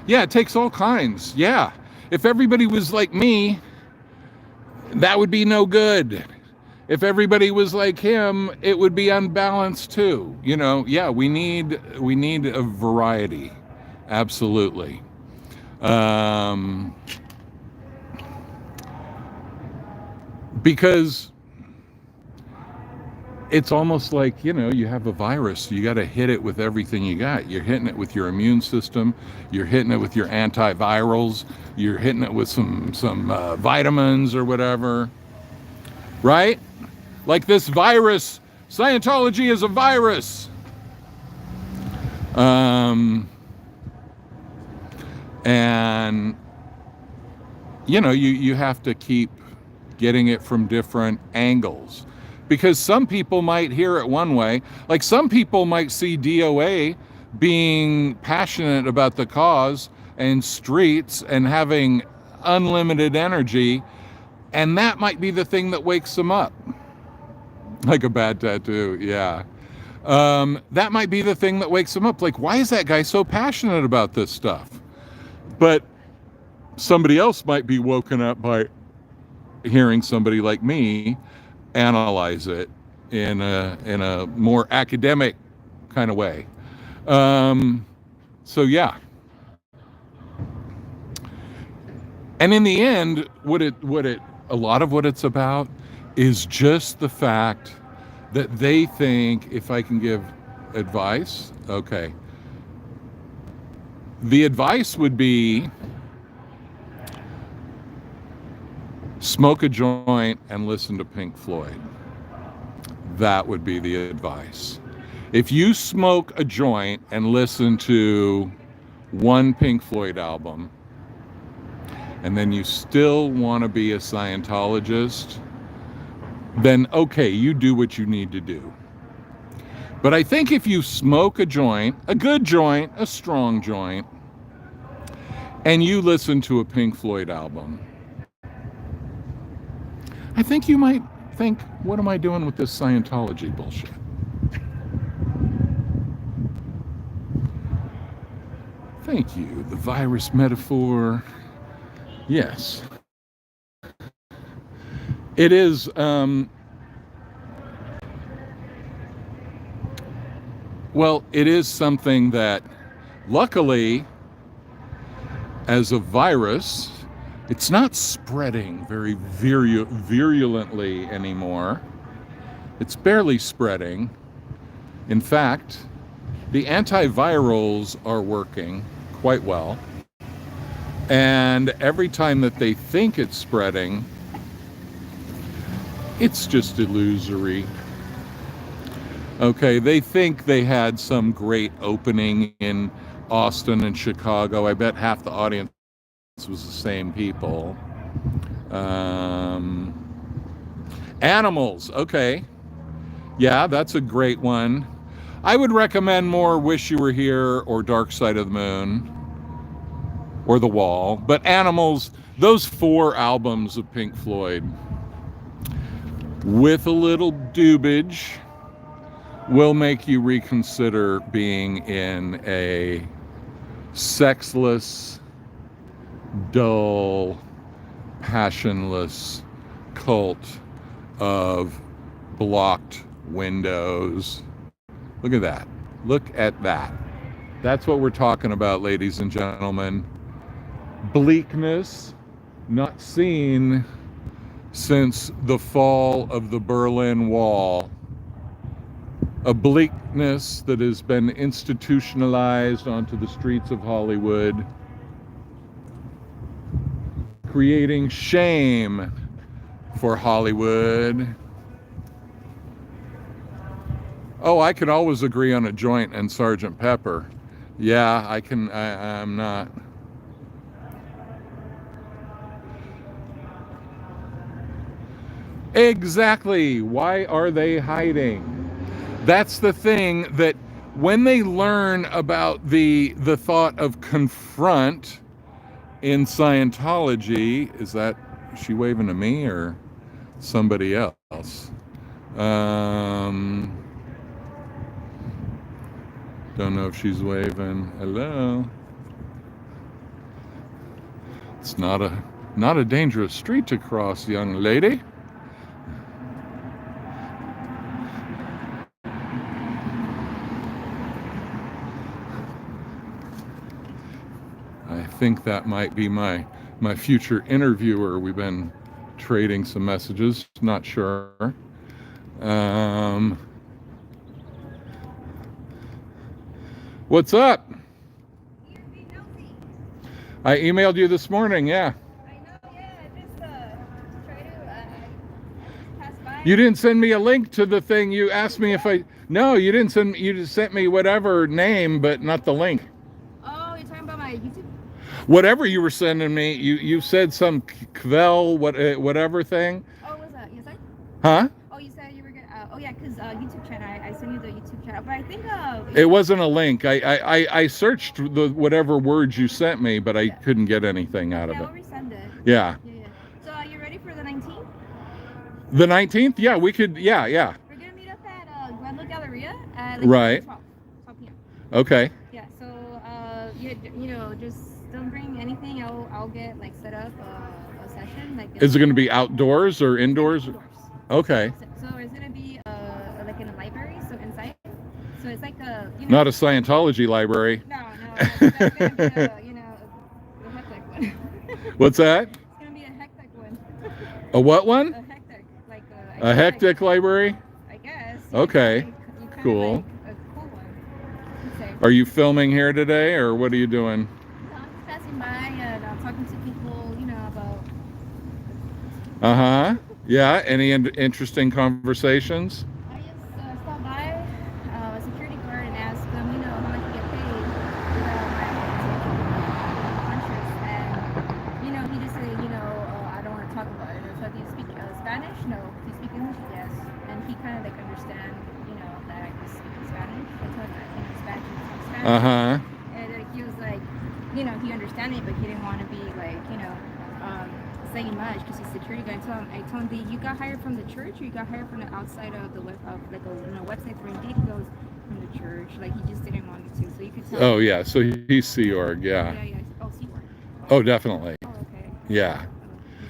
yeah, it takes all kinds. Yeah, if everybody was like me, that would be no good. If everybody was like him, it would be unbalanced too. Yeah, we need a variety, absolutely. Because it's almost like, you have a virus, you got to hit it with everything you got. You're hitting it with your immune system, you're hitting it with your antivirals, you're hitting it with some vitamins or whatever, right? Like this virus, Scientology is a virus. And you have to keep getting it from different angles, because some people might hear it one way. Like some people might see DOA being passionate about the cause and streets and having unlimited energy, and that might be the thing that wakes them up. Like a bad tattoo, yeah. That might be the thing that wakes them up. Like, why is that guy so passionate about this stuff? But somebody else might be woken up by hearing somebody like me analyze it in a more academic kind of way. So yeah. And in the end, a lot of what it's about is just the fact that they think, if I can give advice, okay. The advice would be smoke a joint and listen to Pink Floyd. That would be the advice. If you smoke a joint and listen to one Pink Floyd album, and then you still want to be a Scientologist, then okay, you do what you need to do. But I think if you smoke a joint, a good joint, a strong joint, and you listen to a Pink Floyd album, I think you might think, what am I doing with this Scientology bullshit? Thank you. The virus metaphor. Yes. It is, well, it is something that, luckily, as a virus, it's not spreading very virulently anymore. It's barely spreading. In fact, the antivirals are working quite well. And every time that they think it's spreading, it's just illusory. Okay, they think they had some great opening in Austin and Chicago. I bet half the audience was the same people. Animals, okay. Yeah, that's a great one. I would recommend more Wish You Were Here or Dark Side of the Moon or The Wall. But Animals, those 4 albums of Pink Floyd, with a little dubage, will make you reconsider being in a sexless, dull, passionless cult of blocked windows. Look at that. Look at that. That's what we're talking about, ladies and gentlemen. Bleakness not seen since the fall of the Berlin Wall. A bleakness that has been institutionalized onto the streets of Hollywood, creating shame for Hollywood. Oh, I could always agree on a joint and Sgt. Pepper. Yeah, I'm not. Exactly. Why are they hiding? That's the thing, that when they learn about the thought of confront in Scientology, is she waving to me or somebody else? Don't know if she's waving. Hello. It's not a dangerous street to cross, young lady. I think that might be my future interviewer. We've been trading some messages, not sure. What's up? I emailed you this morning, yeah. I know, yeah, just try to pass by. You didn't send me a link to the thing. You asked me if I... No, you didn't send... You just sent me whatever name, but not the link. Oh, you're talking about my YouTube? Whatever you were sending me, you said some Kvel, whatever thing. Oh, was that? Yes, sir? Huh? Oh, you said you were gonna... oh, yeah, because YouTube channel. I sent you the YouTube channel. But I think... It wasn't a link. I searched the whatever words you sent me, but I couldn't get anything out of it. I'll resend it. Yeah. Yeah. So are you ready for the 19th? The 19th? Yeah, we could. Yeah. We're gonna meet up at Goodwill Galleria at Right. 12 p.m. Okay. Yeah. So just don't bring anything. I'll get set up a session. Is it going to be outdoors or indoors? Indoors. Okay. So it's gonna be in a library, so inside. So it's like a Not a Scientology library. No, that's gonna be the hectic one. What's that? It's gonna be a hectic one. A what one? A hectic, A hectic library? I guess. Okay. You kinda Cool. like a cool one. I'd say. Are you filming here today, or what are you doing? So I'm just passing by and I'm talking to people, about. Yeah. Any interesting conversations? I just stopped by a security guard and asked them, how much you get paid without my conscious, and he just Spanish? No. Do you speak English? Yes. And he kind of like understand, you know, that I was speaking Spanish. I told him that, you know, Spanish is Spanish. Uh-huh. And like, he was like, you know, he understand me, but he didn't want to be like, you know, saying much because he's a security guy. I told him, you got hired from the church or you got hired from the outside of the web, of like a, you know, website for Indeed? He goes, from the church. Like, he just didn't want me to. So you could tell. Oh, yeah. So he's Sea Org, yeah. Yeah. Oh, Sea Org. Oh, definitely. Oh, okay. Yeah.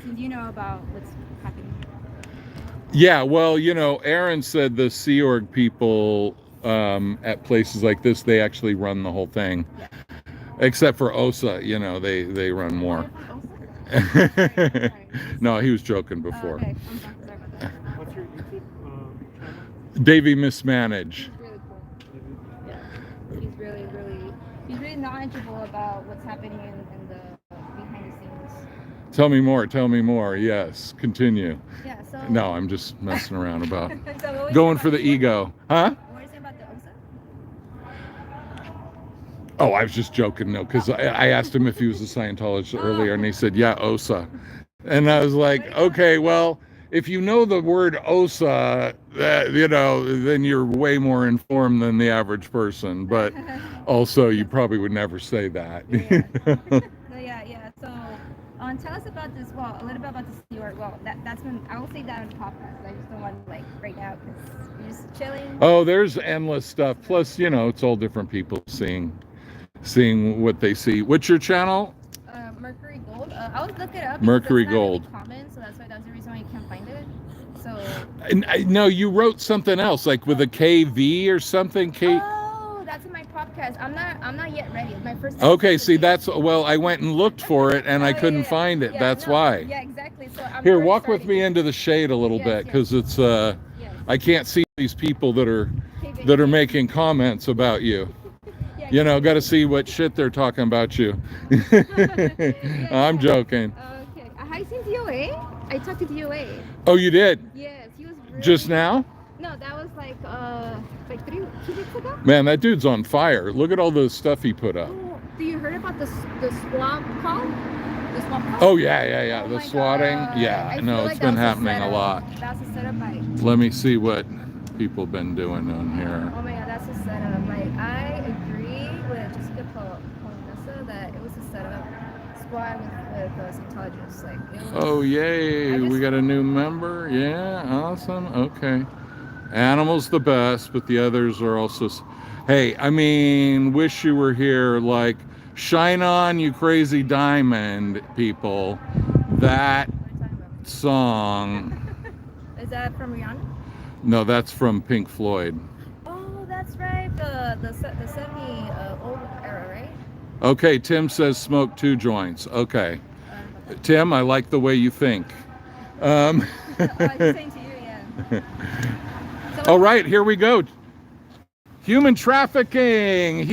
So do you know about what's happening? Yeah, well, you know, Aaron said the Sea Org people at places like this, they actually run the whole thing. Yeah. Except for OSA, you know, they run more. Sorry. No, he was joking before. Okay. I'm sorry about that. What's your YouTube channel? Davey Mismanige. He's really cool. Yeah. He's really knowledgeable about what's happening in the behind the scenes. Tell me more. Yes, continue. Yeah, so No, I'm just messing around about so what was going it for the about ego. Huh? What were you saying about the OSA? Oh, I was just joking, no, because I asked him if he was a Scientologist earlier, and he said, yeah, OSA. And I was like, okay, well, if you know the word OSA, you know, then you're way more informed than the average person. But also, you probably would never say that. Yeah. So, tell us about this. Well, a little bit about the Sea Org. Well, that's when I will say that on the podcast. I just don't want to like break out because you're just chilling. Oh, there's endless stuff. Plus, you know, it's all different people seeing what they see. What's your channel? Mercury Gold. I was looking it up. Mercury because it's not really Gold. common, so that's the reason why you can't find it. So. And no, you wrote something else, like with a KV or something. Oh, that's in my podcast. I'm not yet ready. It's my first. Okay, see, that's, well, I went and looked for it and I couldn't find it. Yeah, that's no, why. Yeah, exactly. So I'm Here, already walk with starting. me into the shade a little Yes, bit, yes. because it's Yes. I can't see these people that are making comments about you. Yeah, You know, got to see what shit they're talking about you. I'm joking. Okay. Hi, seen DOA. I talked to DOA. Oh, you did? Yes, he was really... Just now? No, that was like 2 weeks ago. Man, that dude's on fire. Look at all the stuff he put up. Oh, do you heard about the swap call? The swap call? Oh, yeah. Oh The my swatting. God. Yeah, I no, feel it's like been that was happening a lot. That's a setup by... Let me see what people been doing on here. Oh my God, that's a setup. Like, I agree with Jessica Polonesa that it was a setup squad with Scientologists. Like, it was, Oh, yay. We got a new member. Yeah, awesome. Okay. Animal's the best, but the others are also... Hey, I mean, wish you were here. Like, Shine On, You Crazy Diamond, people. That song... Is that from Rihanna? No, that's from Pink Floyd. Oh, that's right. The 70 old era, right? Okay, Tim says smoke 2 joints. Okay. Tim, I like the way you think. I was saying to you, yeah. So All right, here we go. Human trafficking.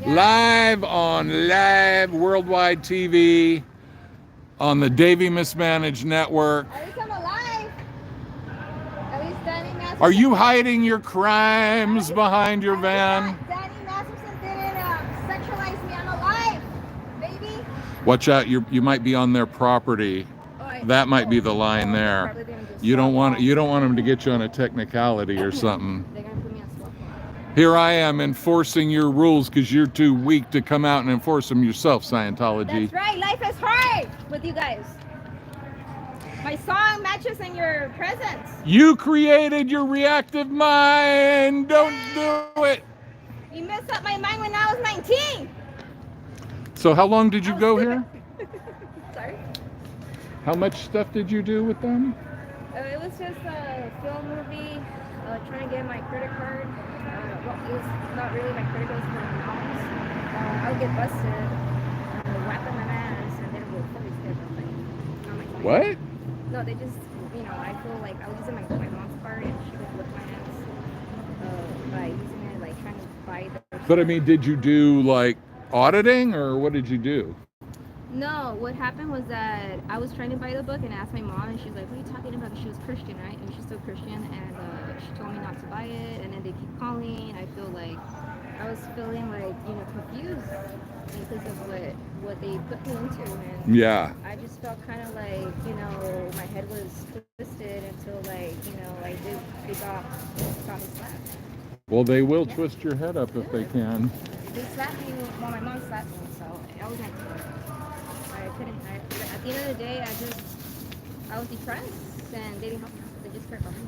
Live on live worldwide TV on the Davey Mismanage Network. At least I'm alive. At least Danny Masterson. Are you hiding your crimes behind your van? Danny Masterson didn't sexualize me. I'm alive, baby. Watch out, you might be on their property. That might be the line there. You don't want them to get you on a technicality or something. They're gonna put me on swap. Here I am enforcing your rules because you're too weak to come out and enforce them yourself, Scientology. That's right. Life is hard with you guys. My song matches in your presence. You created your reactive mind. Don't do it. You messed up my mind when I was 19. So how long did you go here? Sorry. How much stuff did you do with them? It was just a film movie, trying to get my credit card. Well, it was not really my credit card, it was for my mom's. I would get busted, whack on my ass, and then it would fully skip everything. What? No, they just, I feel like I was using my mom's card and she would whip my ass by using it, like trying to buy the... But I mean, did you do like auditing or what did you do? No, what happened was that I was trying to buy the book and I asked my mom and she was like, what are you talking about? She was Christian, right? And she's still Christian, and she told me not to buy it, and then they keep calling. I feel like I was feeling like, confused. because of what they put me into, and Yeah. I just felt kind of like, you know, my head was twisted until, like, you know, like they saw me slap. Well, they will twist your head up if they can. They slapped me while my mom slapped me, so I was like, I couldn't. At the end of the day, I was depressed, and they didn't help me. They just cared about me.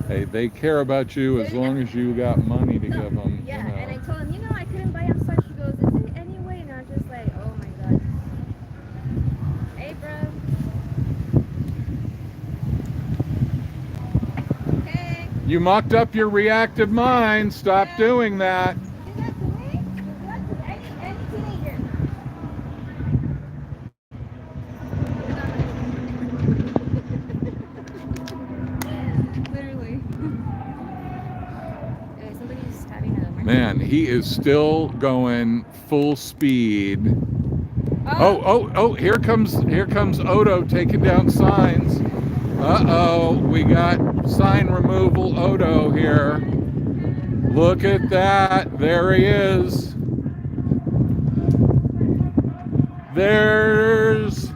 Hey, they care about you as long as you got money to give them. Yeah, You know. and I told him, you know, I couldn't buy him such. She goes, is it anyway? And I was just like, oh my god. Hey, bro. Hey. You mocked up your reactive mind. Stop doing that. Do that to me? Do that to any teenager. Literally. Somebody's having a... Man, he is still going full speed. Oh, here comes Odo taking down signs. Uh-oh, we got sign removal Odo here. Look at that. There he is. There's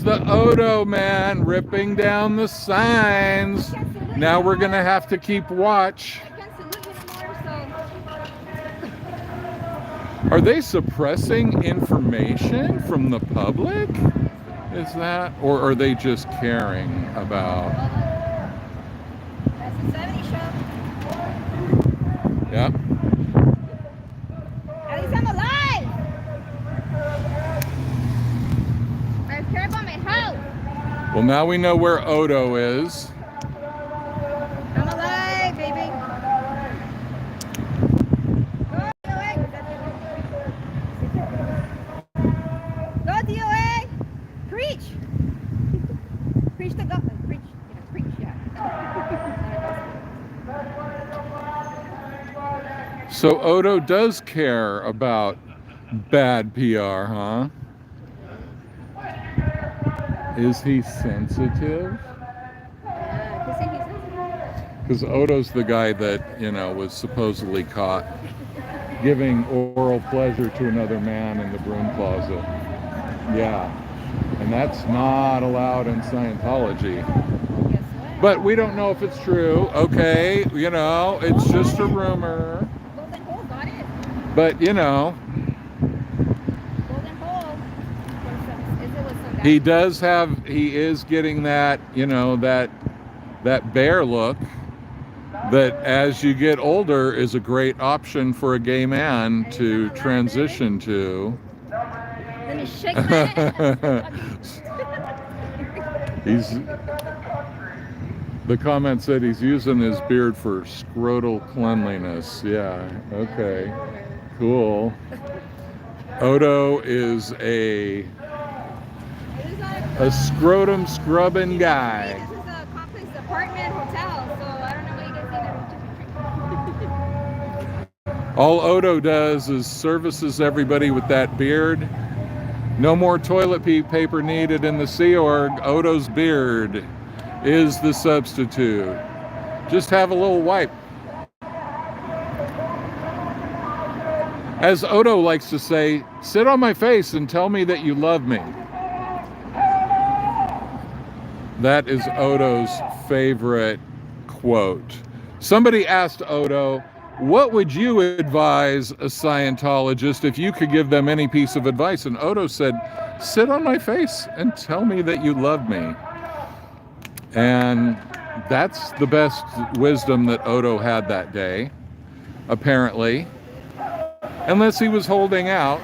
the Odo man ripping down the signs. Now we're going to have to keep watch. I can't salute you anymore, so... Are they suppressing information from the public? Is that? Or are they just caring about? That's the 70 show. Yeah. At least I'm alive! I care about my health! Well, now we know where Odo is. I'm alive, baby! Go DOA! Preach! Preach to God. Preach. Yeah, preach, yeah. So Odo does care about bad PR, huh? Is he sensitive? Because Odo's the guy that, you know, was supposedly caught giving oral pleasure to another man in the broom closet. Yeah. And that's not allowed in Scientology. But we don't know if it's true. Okay, you know, it's just a rumor. Golden Hole got it. But, you know, Golden Hole. he is getting that, you know, that bear look that as you get older is a great option for a gay man to transition to. Let me shake my ass. The comment said he's using his beard for scrotal cleanliness. Yeah, okay, cool. Odo is a scrotum scrubbing guy. This is a complex apartment hotel, so I don't know what you guys think. All Odo does is services everybody with that beard. No more toilet paper needed in the Sea Org. Odo's beard is the substitute. Just have a little wipe. As Odo likes to say, sit on my face and tell me that you love me. That is Odo's favorite quote. Somebody asked Odo, what would you advise a Scientologist if you could give them any piece of advice? And Odo said, sit on my face and tell me that you love me. And that's the best wisdom that Odo had that day, apparently. Unless he was holding out.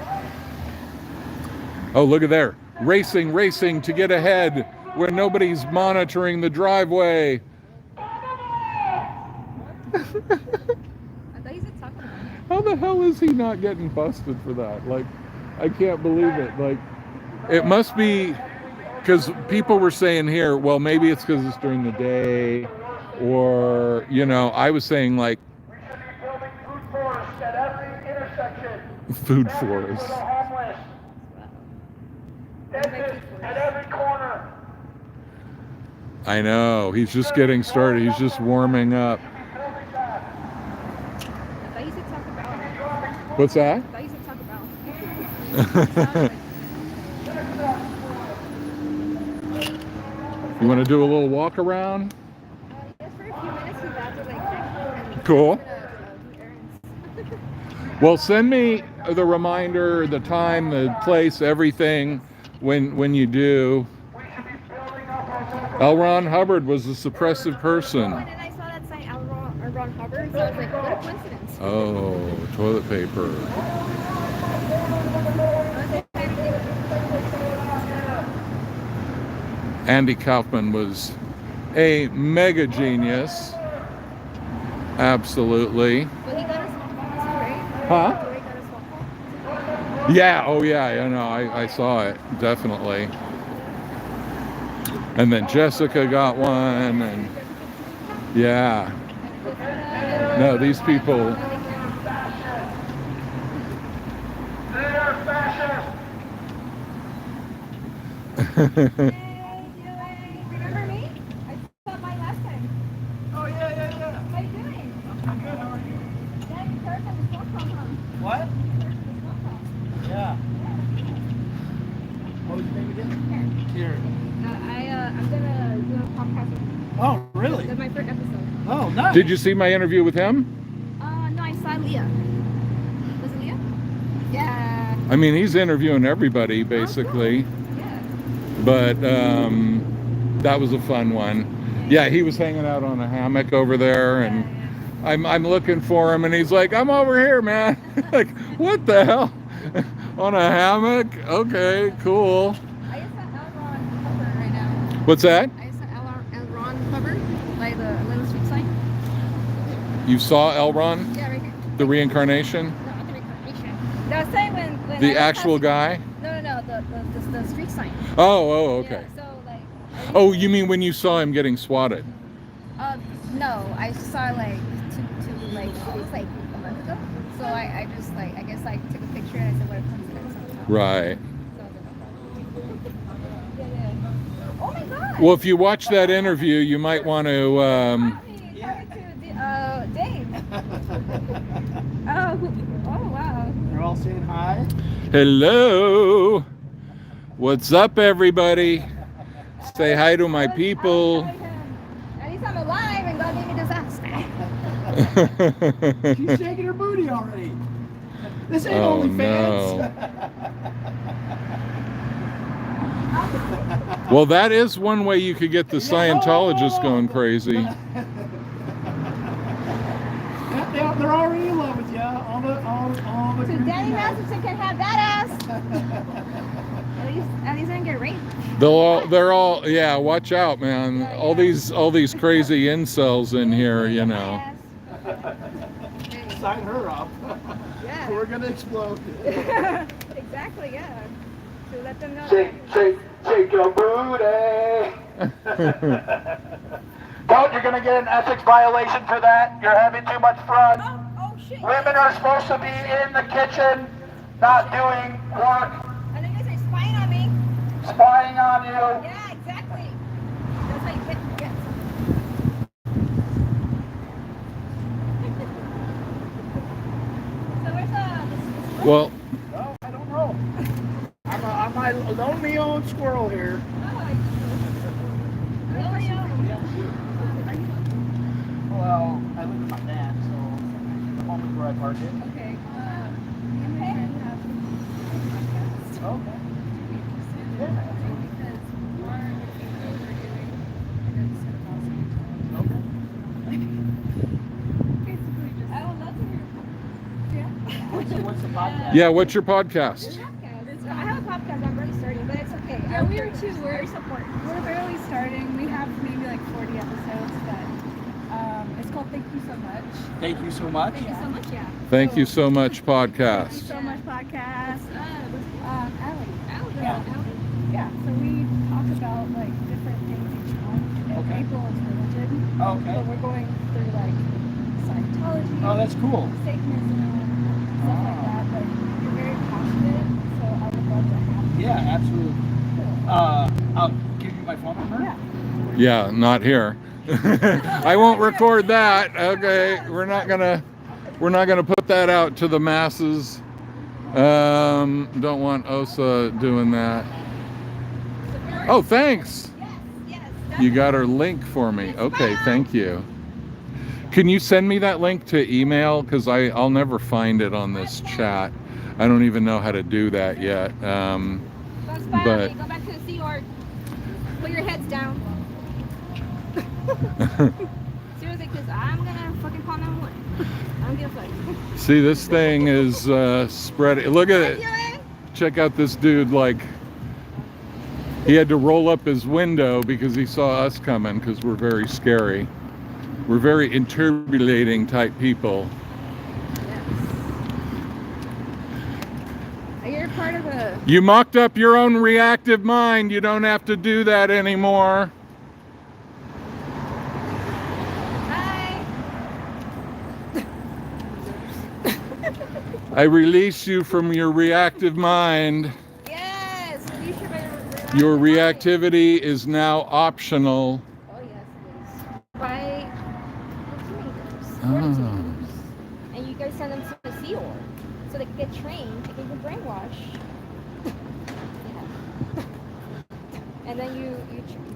Oh, look at there. Racing to get ahead where nobody's monitoring the driveway. How the hell is he not getting busted for that? Like, I can't believe it. Like, it must be because people were saying here, well, maybe it's because it's during the day, or, you know, I was saying like food forest. At every corner. I know, he's just getting started. He's just warming up. What's that? I thought you said Taco Bell. You want to do a little walk around? Just for a few minutes, we have to like Cool. do errands. Well, send me the reminder, the time, the place, everything when you do. L. Ron Hubbard was a suppressive person. And then I saw that sign, L. Ron Hubbard, so I was like, what a coincidence. Oh, toilet paper. Andy Kaufman was a mega genius. Absolutely. But he got a small phone too, right? Huh? Joey got a small phone. Yeah, oh yeah, I know, I saw it, definitely. And then Jessica got one, and yeah. No, these people. They're fascist. Hey, Joey, remember me? I saw mine last time. Oh, yeah. How you doing? I'm good, how are you? Yeah, you heard from the smoke pump, huh? What? You heard from the smoke pump. Yeah. What was your name again? Here. I'm gonna do a podcast with Oh, really? That's my first episode. Oh, nice. Did you see my interview with him? No, I saw Leah. Was it Leah? Yeah. I mean, he's interviewing everybody, basically. Yeah. But that was a fun one. Yeah, he was hanging out on a hammock over there, and I'm looking for him, and he's like, I'm over here, man. Like, what the hell? On a hammock? Okay, cool. I just saw L. Ron Hubbard right now. What's that? I just saw L. Ron Hubbard by the little street sign. You saw Elron, Yeah, right here. the reincarnation? No, not the reincarnation. That sign when The I was actual passing- guy? No, the street sign. Oh, okay. Yeah, so like. Oh, you mean when you saw him getting swatted? No, I saw like to like it was like a month ago. So I just like I guess I took a picture and I said what a coincidence. Right. Yeah. Oh my God. Well, if you watch that interview, you might want to. Talking to Dave. Oh wow. They're all saying hi. Hello. What's up, everybody? Say hi to my people. At least I'm alive and God gave me this ass. She's shaking her booty already. This ain't Oh, OnlyFans. Well, that is one way you could get the Scientologists going crazy. They're already in love with you. All the So Danny Masterson can have that ass. At least I didn't get raped. They're all, yeah. Watch out, man. All these crazy incels in here, you know. sign her up. Yeah. We're gonna explode. Exactly. Yeah. To let them know. Shake your booty. Don't, you're gonna get an ethics violation for that. You're having too much fun. Oh shit. Women are supposed to be in the kitchen, not doing work, I know you guys are spying on me. spying on you. Yeah, exactly. That's how you get. So where's the Well, Well, I don't know. I'm my lonely old squirrel here. Well, I live with my dad, so the home is where I park it. Okay. Okay. What's the podcast? yeah. What's your podcast? I have a podcast. I'm really starting, but it's okay. Yeah, we are too. Very support. We're barely starting. We have maybe like 40 episodes, but it's called Thank You So Much. Thank you so much. Thank you so much. Yeah. Thank you so much, Thank you podcast. so much podcast. Allie. Yeah. Yeah. So we talk about like different things each month. And Okay. April is religion. Okay. So we're going through like Scientology, Oh, that's cool. Satanism, stuff like that. But you're very passionate, so I would love to have you. Yeah, absolutely. I'll give you my phone number. Yeah. Yeah, not here. I won't record that. Okay, we're not gonna. We're not going to put that out to the masses. Don't want Osa doing that. Oh, thanks. You got her link for me. Okay, thank you. Can you send me that link to email? Because I'll never find it on this chat. I don't even know how to do that yet. But go back to the Sea Org. Put your heads down. Seriously, because I'm gonna fucking call 911. I don't give a fuck. see, this thing is spreading. Look at it. Check out this dude. Like, he had to roll up his window because he saw us coming, because we're very scary. We're very interpolating type people. You're part of a... You mocked up your own reactive mind. You don't have to do that anymore. Hi. I release you from your reactive mind. Yes. Release Your reactivity is now optional. Oh yes, it is. By teenagers, Oh. teenagers. And you guys send them to the Sea Org so they can get trained, they can get brainwashed. Yeah. And then you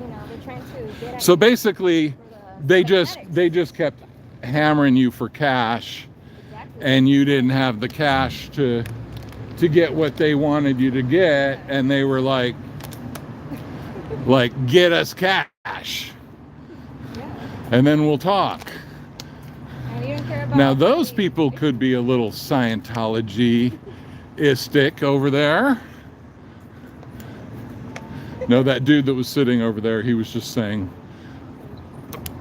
know, they're trying to get at So you basically, for the they just kept hammering you for cash, Exactly. and you didn't have the cash to get what they wanted you to get, and they were like get us cash, Yeah. and then we'll talk. And you don't care about Now those the- people could be a little Scientology-istic over there. No, that dude that was sitting over there, he was just saying,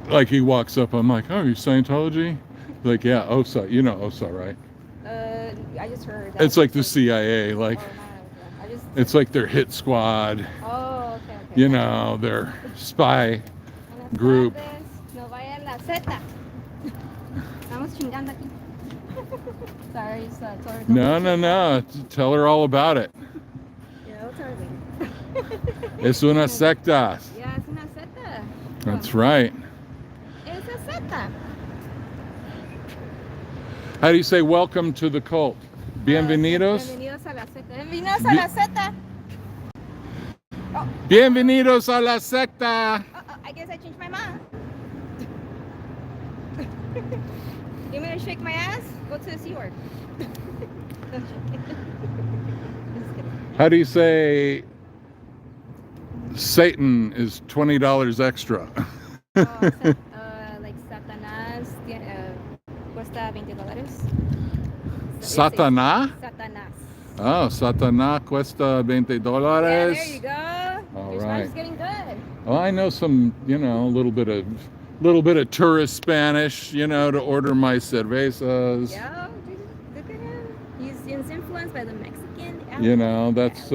like, he walks up, I'm like, oh, you Scientology? Like, yeah, OSA. You know OSA, right? I just heard that. It's like the CIA. Like, Oh, no, I just... it's like their hit squad. Oh, okay. You know, their spy group. No vaya en la Z. Estamos chingando aquí. Sorry, it's totally... No. Tell her all about it. Yeah, totally. Es una secta. Yeah, es una Z. That's right. Es a Z. How do you say welcome to the cult? Bienvenidos? Bienvenidos a la Z. Bienvenidos a la Z. Bienvenidos a la secta. I guess I changed my mind. You want me to shake my ass? Go to the Sea Org. Just kidding. How do you say Satan is $20 extra? Like Satanás cuesta $20. Satanás? Satanás. Oh, Satanás cuesta $20. Yeah, there you go. All Your right. Spanish is getting good. Well, I know some, a little bit of tourist Spanish, to order my cervezas. Yeah, look at him. He's influenced by the Mexican. That's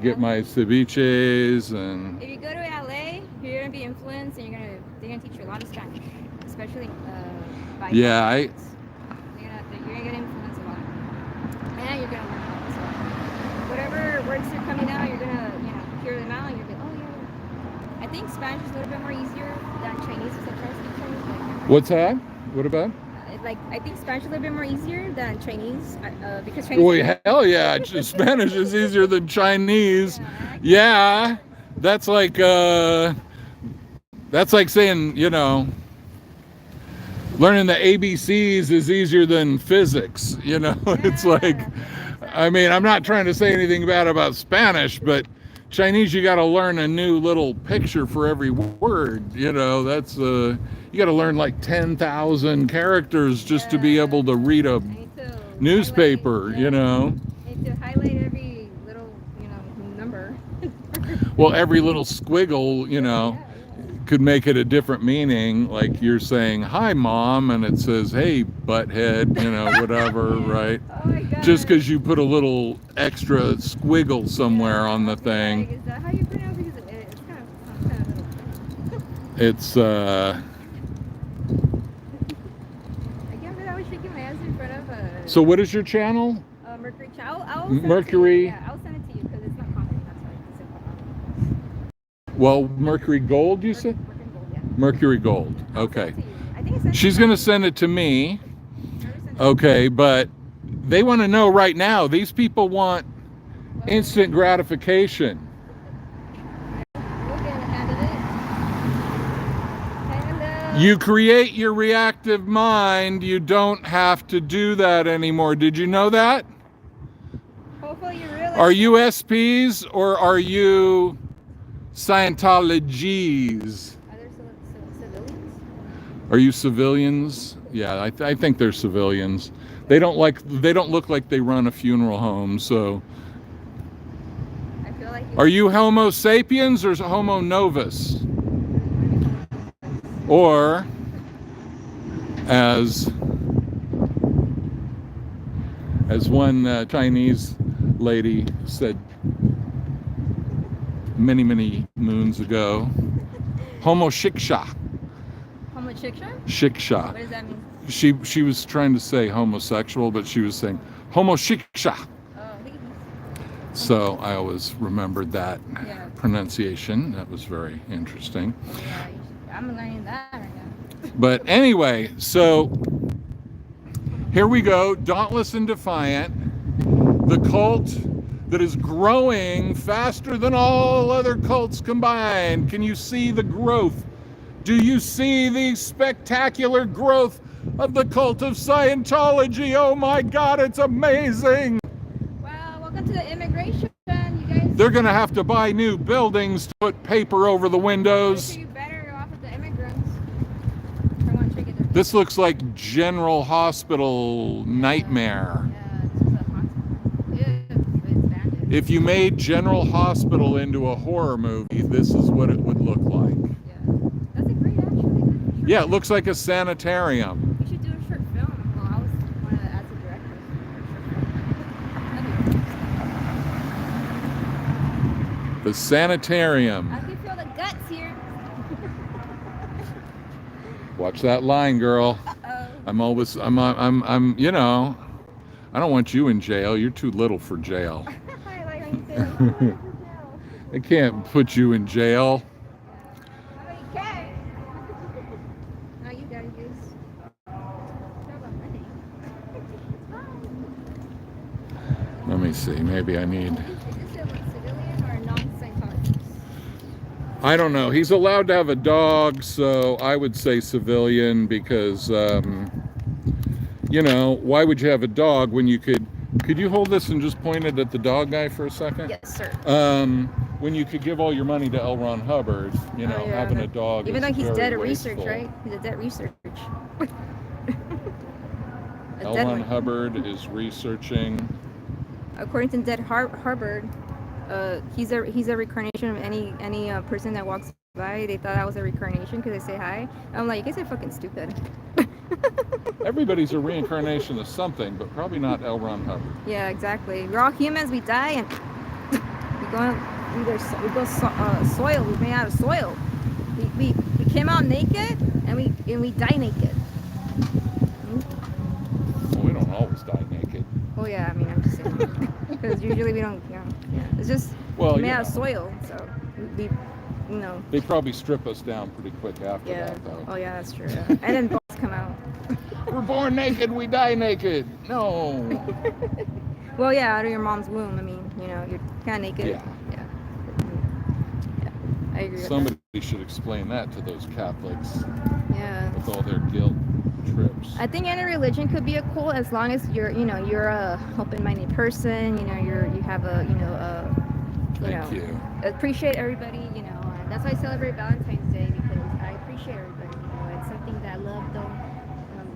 get my ceviches and If you go to LA, you're gonna be influenced, and they're gonna teach you a lot of Spanish, especially by Yeah, Mexicans. You're gonna get influenced a lot, and you're gonna learn a lot as well. Whatever words are coming out, you're gonna hear them out, and you're like, oh yeah. I think Spanish is a little bit more easier than Chinese, because I try to speak Chinese. what's that? What about? I think Spanish is a little bit more easier than Chinese, because Chinese. Well, hell yeah, Spanish is easier than Chinese. Yeah, that's like saying, learning the ABCs is easier than physics. It's like, I'm not trying to say anything bad about Spanish, but Chinese, you got to learn a new little picture for every word. That's you got to learn like 10,000 characters just to be able to read a newspaper. Need to highlight every little number. Well, every little squiggle, could make it a different meaning. Like you're saying, hi, Mom, and it says, hey, butthead, whatever, right? Oh my God. Just because you put a little extra squiggle somewhere on the thing. Like, is that how you pronounce it? Because it's kind of It's, I can't believe I was shaking my ass in front of so what is your channel? Mercury Chow. I'll send Mercury. It to you. Yeah, I'll send it to you because it's not common. That's why it's simple. Well, Mercury Gold, you said? Mercury Gold, yeah. Mercury Gold. I'll Okay. send it to you. I think it's She's going to send it to me. Okay, but they want to know right now. These people want instant gratification. We'll get handed it. Hello. You create your reactive mind. You don't have to do that anymore. Did you know that? Hopefully you realize. Are you SPs or are you Scientologies? Are there civilians? Are you civilians? Yeah, I think they're civilians. They don't look like they run a funeral home. So, I feel like. are you Homo sapiens or Homo novus? Or as one Chinese lady said many moons ago, Homo shiksha. Homo shiksha? Shiksha. What does that mean? She was trying to say homosexual, but she was saying Homo shiksha. Oh, So I always remembered that yeah. pronunciation. That was very interesting. Yeah, I'm learning that right now. But anyway, so here we go. Dauntless and Defiant, the cult that is growing faster than all other cults combined. Can you see the growth? Do you see the spectacular growth of the cult of Scientology? Oh my God, it's amazing. Well, welcome to the immigration, you guys. They're going to have to buy new buildings to put paper over the windows. You better off with the immigrants. I want to take it. This looks like General Hospital nightmare. Yeah, it's just a hospital. It's bandaged. If you made General Hospital into a horror movie, this is what it would look like. Yeah. That's a great actually. Yeah, it looks like a sanitarium. You should do a short film. Well, I was one of the as a director. The sanitarium. I can feel the guts here. Watch that line, girl. Uh-oh. I'm you know, I don't want you in jail. You're too little for jail. I like when you say that. They can't put you in jail. I mean, you can. No, you gotta use. Talk about money. It's fine. Let me see. Maybe I need. Is this a civilian or a non-Scientologist? I don't know. He's allowed to have a dog, so I would say civilian because, you know, why would you have a dog when you could you hold this and just point it at the dog guy for a second? Yes, sir. When you could give all your money to L. Ron Hubbard, you know, yeah, having a dog even is though he's very dead at wasteful. research, right? He's a dead research. A L. dead Ron one. Hubbard is researching. According to Dead Harvard, he's a reincarnation of any person that walks by. They thought I was a reincarnation because they say hi. I'm like, you guys are fucking stupid. Everybody's a reincarnation of something, but probably not L. Ron Hubbard. Yeah, exactly. We're all humans. We die and we go soil. We're made out of soil. We came out naked and we die naked. Well, we don't always die naked. Oh yeah, I mean I'm just saying because usually we don't. You know, yeah. It's just Well, made you out of know. soil, so we you know. They probably strip us down pretty quick after Yeah. that, though. Oh yeah, that's true. Yeah. And then balls come out. We're born naked, we die naked. No. Well, yeah, out of your mom's womb. I mean, you know, you're kind of naked. Yeah. Yeah. Yeah. I agree with Somebody should explain that to those Catholics that. Yeah. with all their guilt trips. I think any religion could be a cult as long as you're a open-minded person. You know, you have a, Thank you. appreciate everybody. You know, and that's why I celebrate Valentine's Day because I appreciate everybody. You know, it's something that love don't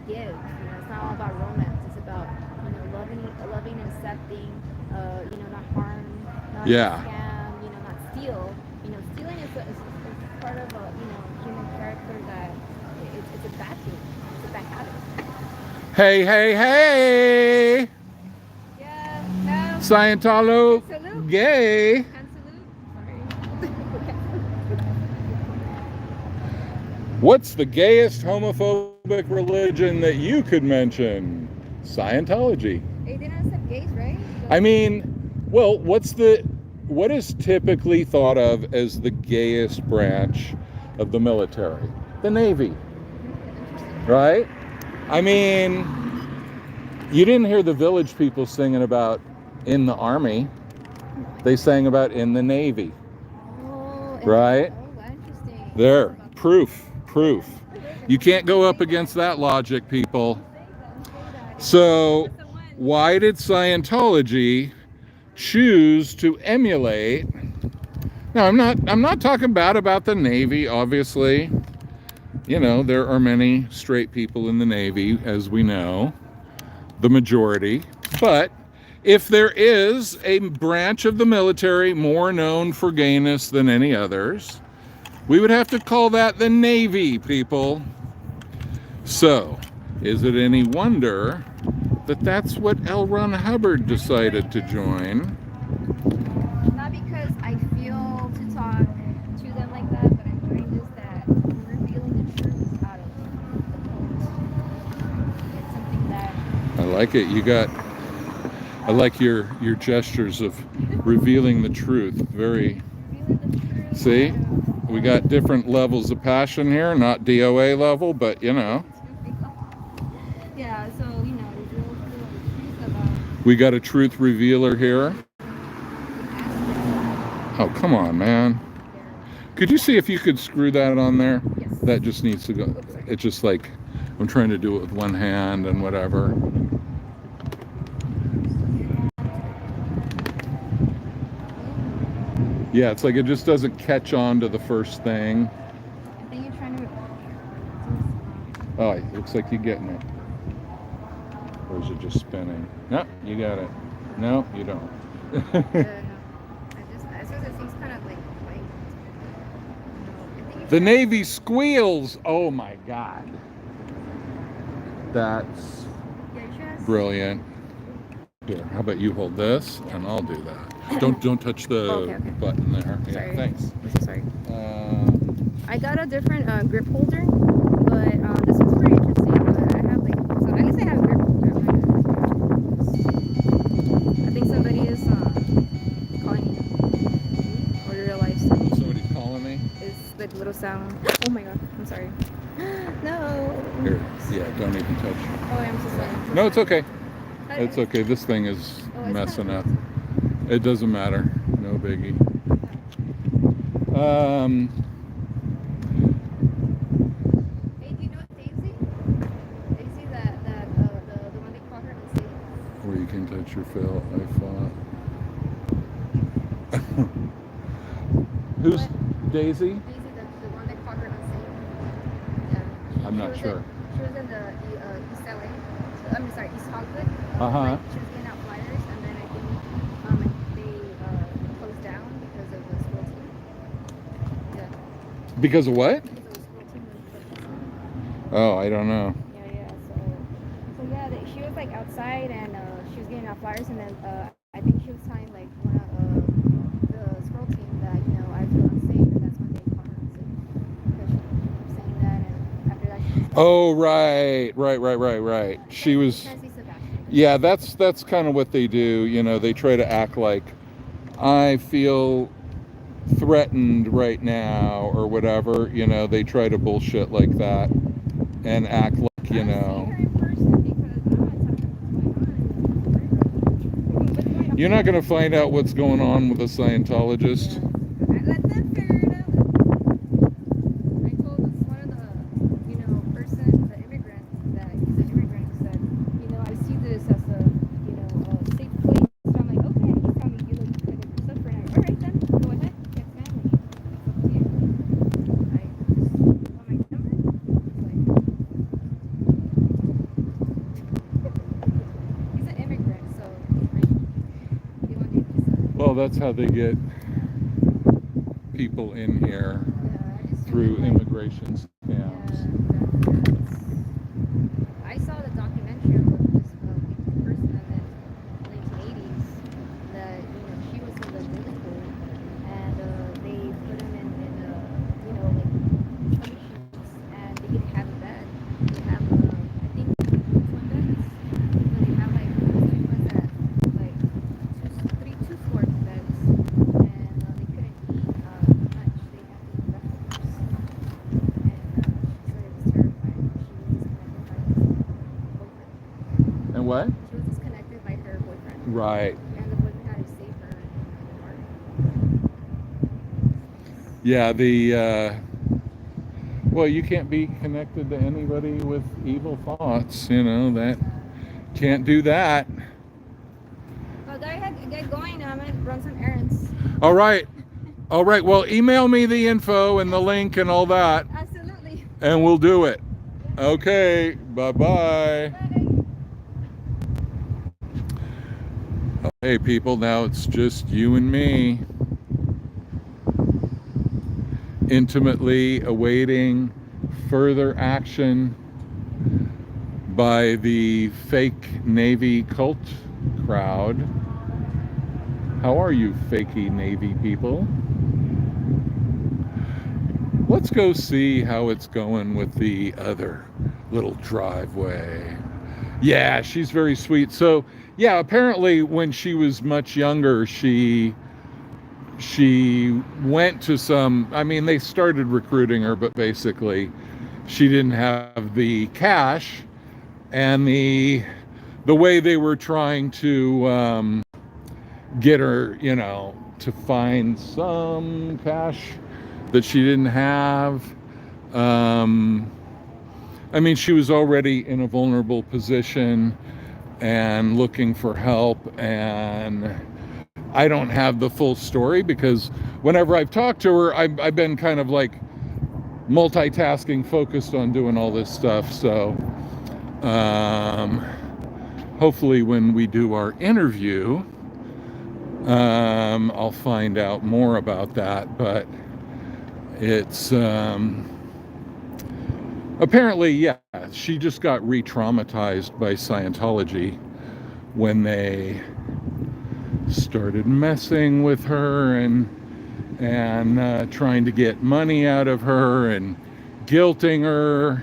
give. You know, it's not all about romance. It's about loving and accepting. Not harm, not Yeah. scam. Not steal. Stealing is part of a human character that it's a bad thing. It's a bad habit. Hey, hey, hey! Yeah. No. Scientolo Salute. gay. Hand salute. Sorry. What's the gayest homophobic religion that you could mention? Scientology. Hey, they don't accept gays, right? I mean, well, what is typically thought of as the gayest branch of the military? The Navy. Right? I mean, You didn't hear the village people singing about in the army. They sang about in the Navy. Oh, Right? Oh, interesting. There. Proof. You can't go up against that logic, people. So, why did Scientology choose to emulate? Now, I'm not talking bad about the Navy, obviously. You know, there are many straight people in the Navy, as we know, the majority. But if there is a branch of the military more known for gayness than any others, we would have to call that the Navy, people. So, is it any wonder that that's what L. Ron Hubbard decided to join? Not because I feel to talk to them like that, but I'm doing this that we're revealing the truth out of the cult. It's something that I like it. I like your gestures of revealing the truth. Very, revealing the truth. see? We got different levels of passion here, not DOA level, but you know. Yeah, so reveal the truth about. We got a truth revealer here. Oh, come on, man. Could you see if you could screw that on there? Yes. That just needs to go. It's just like I'm trying to do it with one hand and whatever. Yeah, it's like it just doesn't catch on to the first thing. I think you're trying to. Oh, it looks like you're getting it. Or is it just spinning? No, you got it. No, you don't. No. I suppose it seems kind of like white. I think The Navy squeals. Oh my God. That's brilliant. Here, how about you hold this and I'll do that. Don't touch the Okay. button there. Yeah, Sorry. thanks. I'm so sorry. I got a different grip holder, but this is pretty interesting. But I have so at least I have a grip holder. I think somebody is calling me. Or realize Somebody's calling me. it's the little sound. Oh my God! I'm sorry. No. Here, yeah, don't even touch. Oh, I'm so sorry. No, it's okay. It's okay. This thing is Oh, it's messing kinda up. It doesn't matter. No biggie. Hey, do you know Daisy? Daisy, the one they call her unsafe. Where you can touch your fill, I thought. Who's Daisy? Daisy, the one they call her unsafe. Yeah. I'm not was sure. She was in the East LA. I'm sorry, East Hollywood. Uh-huh. She was getting out flyers, and then I think they closed down because of the school team. Yeah. Because of what? Because of the school team. Oh, I don't know. Yeah. So yeah, she was like outside, and she was getting out flyers, and then I think she was telling like one of the squirrel team that I feel unsafe, and that's when they called her unsafe because she kept saying that, and after that she just Oh, right. She was. Nancy Sebastian. Yeah, that's kind of what they do. They try to act like I feel threatened right now or whatever. They try to bullshit like that and act like I haven't seen her in person because I'm not You're not going to find out what's going on with a Scientologist. Let them figure it out. I told one of the immigrant that he's an immigrant, who said, I see this as a safe place. So I'm like, okay. He's telling me you look kind of suffering. All right then, go ahead. Get family. It's up to you. I just want my number. He's an immigrant, so he wanted visa. Well, that's how they get people in here Yeah, I just through feel like- immigration scams. I saw the documentary of this person in the 1980s that she was in the military, and they put him in like tummy sheets, and they didn't have a bed. They have I think twin beds, but they have like ones that like two floor beds, and they couldn't eat lunch. They had to eat leftovers. And Right. And the boyfriend had to save her. Yeah, well, you can't be connected to anybody with evil thoughts, that can't do that. Well, go ahead, get going. I'm gonna run some errands. All right. Well, email me the info and the link and all that, Absolutely. and we'll do it. Okay. Bye-bye. Hey, people, now it's just you and me, intimately awaiting further action by the fake Navy cult crowd. How are you, fakey Navy people? Let's go see how it's going with the other little driveway. Yeah, she's very sweet. So, yeah, apparently when she was much younger, she went to some, they started recruiting her, but basically she didn't have the cash, and the way they were trying to get her, to find some cash that she didn't have. She was already in a vulnerable position and looking for help, and I don't have the full story because whenever I've talked to her, I've been kind of like multitasking, focused on doing all this stuff. So hopefully when we do our interview, I'll find out more about that. But it's apparently, yeah, she just got re-traumatized by Scientology when they started messing with her and trying to get money out of her and guilting her,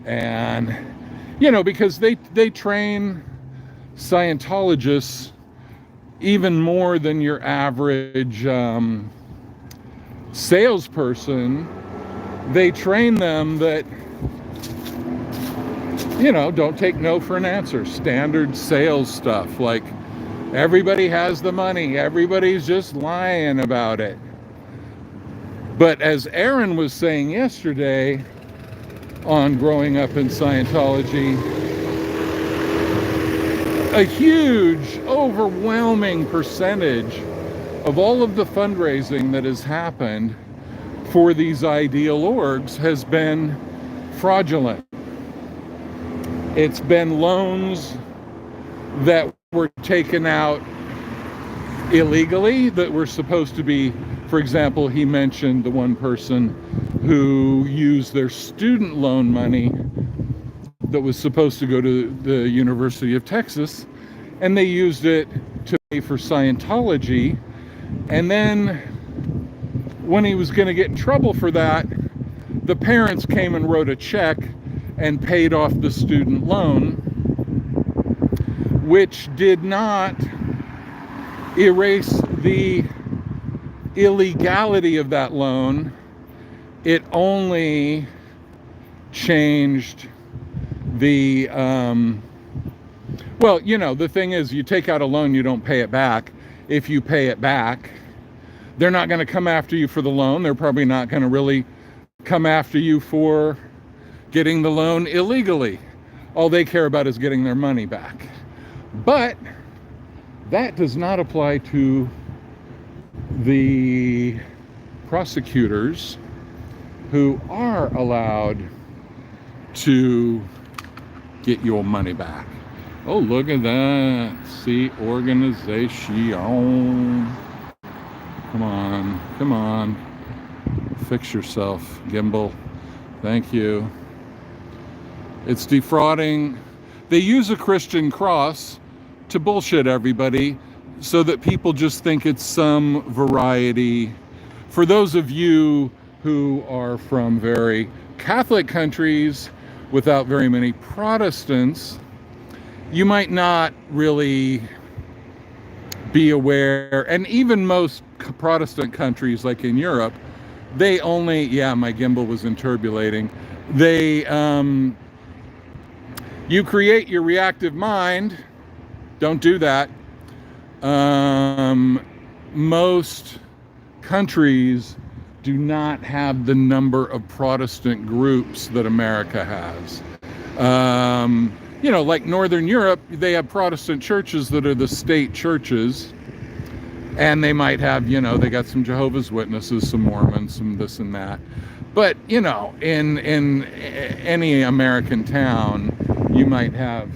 and because they train Scientologists even more than your average salesperson. They train them that don't take no for an answer. Standard sales stuff, like everybody has the money, everybody's just lying about it. But as Aaron was saying yesterday on Growing Up in Scientology, a huge, overwhelming percentage of all of the fundraising that has happened for these ideal orgs has been fraudulent. It's been loans that were taken out illegally that were supposed to be, for example, he mentioned the one person who used their student loan money that was supposed to go to the University of Texas, and they used it to pay for Scientology. And then when he was going to get in trouble for that, the parents came and wrote a check and paid off the student loan, which did not erase the illegality of that loan. It only changed the the thing is, you take out a loan, you don't pay it back. If you pay it back, they're not going to come after you for the loan. They're probably not going to really come after you for getting the loan illegally. All they care about is getting their money back. But that does not apply to the prosecutors who are allowed to get your money back. Oh, look at that. See, organization. Come on. Fix yourself, Gimbal. Thank you. It's defrauding. They use a Christian cross to bullshit everybody so that people just think it's some variety. For those of you who are from very Catholic countries without very many Protestants, you might not really be aware, and even most Protestant countries like in Europe, they only, my gimbal was interbulating. They, you create your reactive mind, don't do that. most countries do not have the number of Protestant groups that America has. You know, like Northern Europe, they have Protestant churches that are the state churches, and they might have, you know, they got some Jehovah's Witnesses, some Mormons, some this and that. But, you know, in any American town, you might have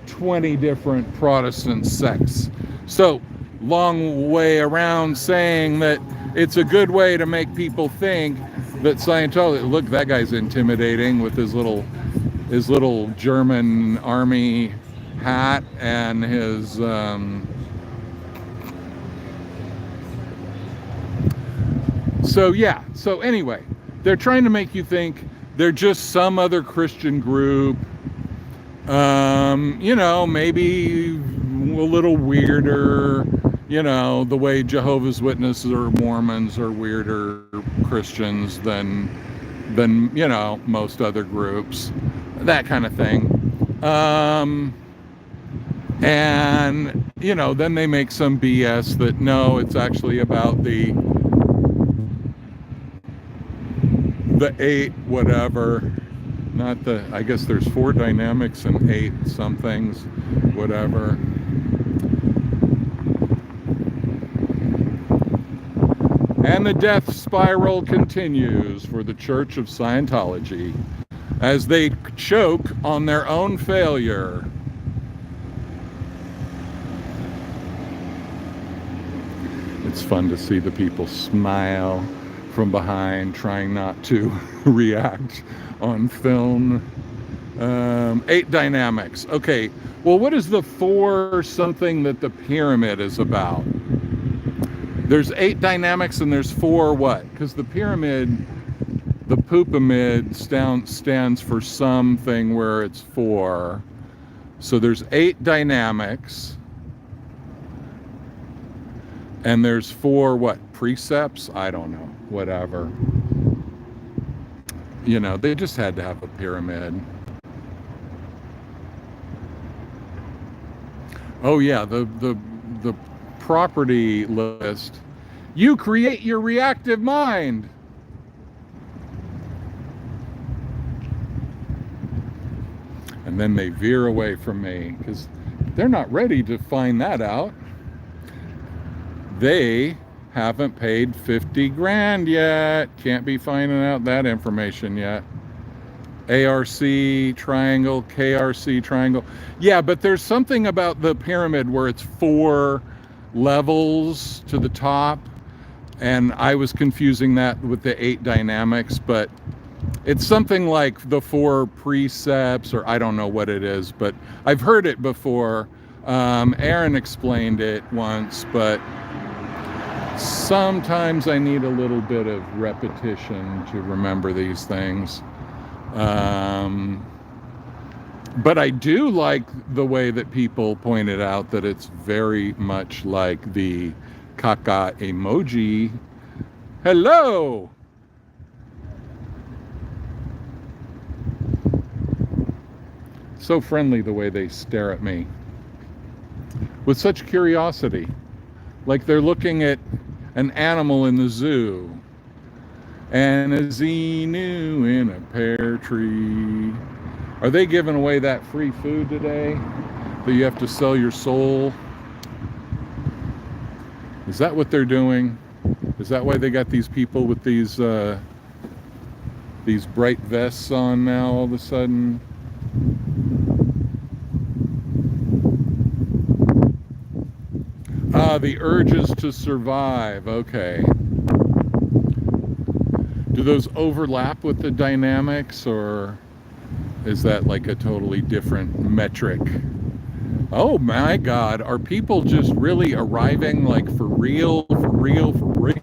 20 different Protestant sects. So, long way around saying that it's a good way to make people think that Scientology, look, that guy's intimidating with his little German army hat and his so anyway, they're trying to make you think they're just some other Christian group, you know, maybe a little weirder, you know, the way Jehovah's Witnesses or Mormons are weirder Christians than you know, most other groups, that kind of thing. And you know, then they make some BS that no, it's actually about the 8 whatever, not the, I guess there's 4 dynamics and 8 somethings, whatever. And the death spiral continues for the Church of Scientology as they choke on their own failure. It's fun to see the people smile from behind, trying not to react on film. 8 dynamics. Okay, well, what is the 4 something that the pyramid is about? There's 8 dynamics and there's 4 what? Because the pyramid, the poopamid stands for something where it's 4. So there's 8 dynamics. And there's 4 what? Precepts? I don't know. Whatever. You know, they just had to have a pyramid. Oh yeah, the property list. You create your reactive mind. And then they veer away from me because they're not ready to find that out. They haven't paid 50 grand yet. Can't be finding out that information yet. ARC triangle, KRC triangle. Yeah, but there's something about the pyramid where it's 4 levels to the top, and I was confusing that with the 8 dynamics, but it's something like the 4 precepts, or I don't know what it is, but I've heard it before. Aaron explained it once, but sometimes I need a little bit of repetition to remember these things. But I do like the way that people pointed out that it's very much like the caca emoji. Hello! So friendly the way they stare at me. With such curiosity. Like they're looking at an animal in the zoo. And a Xenu in a pear tree. Are they giving away that free food today? That you have to sell your soul? Is that what they're doing? Is that why they got these people with these bright vests on now all of a sudden? Ah, the urges to survive. Okay. Do those overlap with the dynamics, or is that like a totally different metric? Oh my God, are people just really arriving like for real, for real, for real?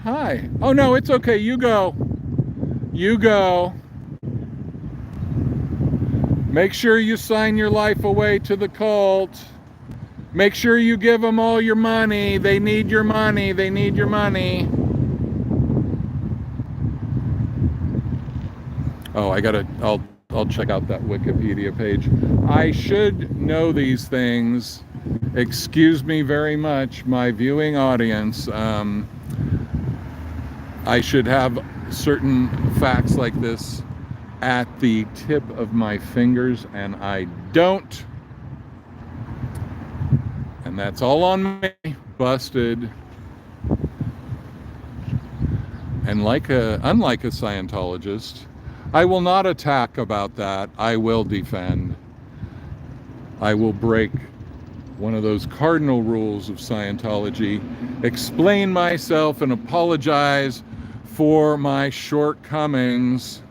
Hi. Oh no, it's okay, you go. You go. Make sure you sign your life away to the cult. Make sure you give them all your money. They need your money. They need your money. Oh, I'll check out that Wikipedia page. I should know these things Excuse me very much, my viewing audience. I should have certain facts like this at the tip of my fingers, and I don't. And that's all on me. Busted. And unlike a Scientologist, I will not attack about that. I will defend. I will break one of those cardinal rules of Scientology, explain myself and apologize for my shortcomings.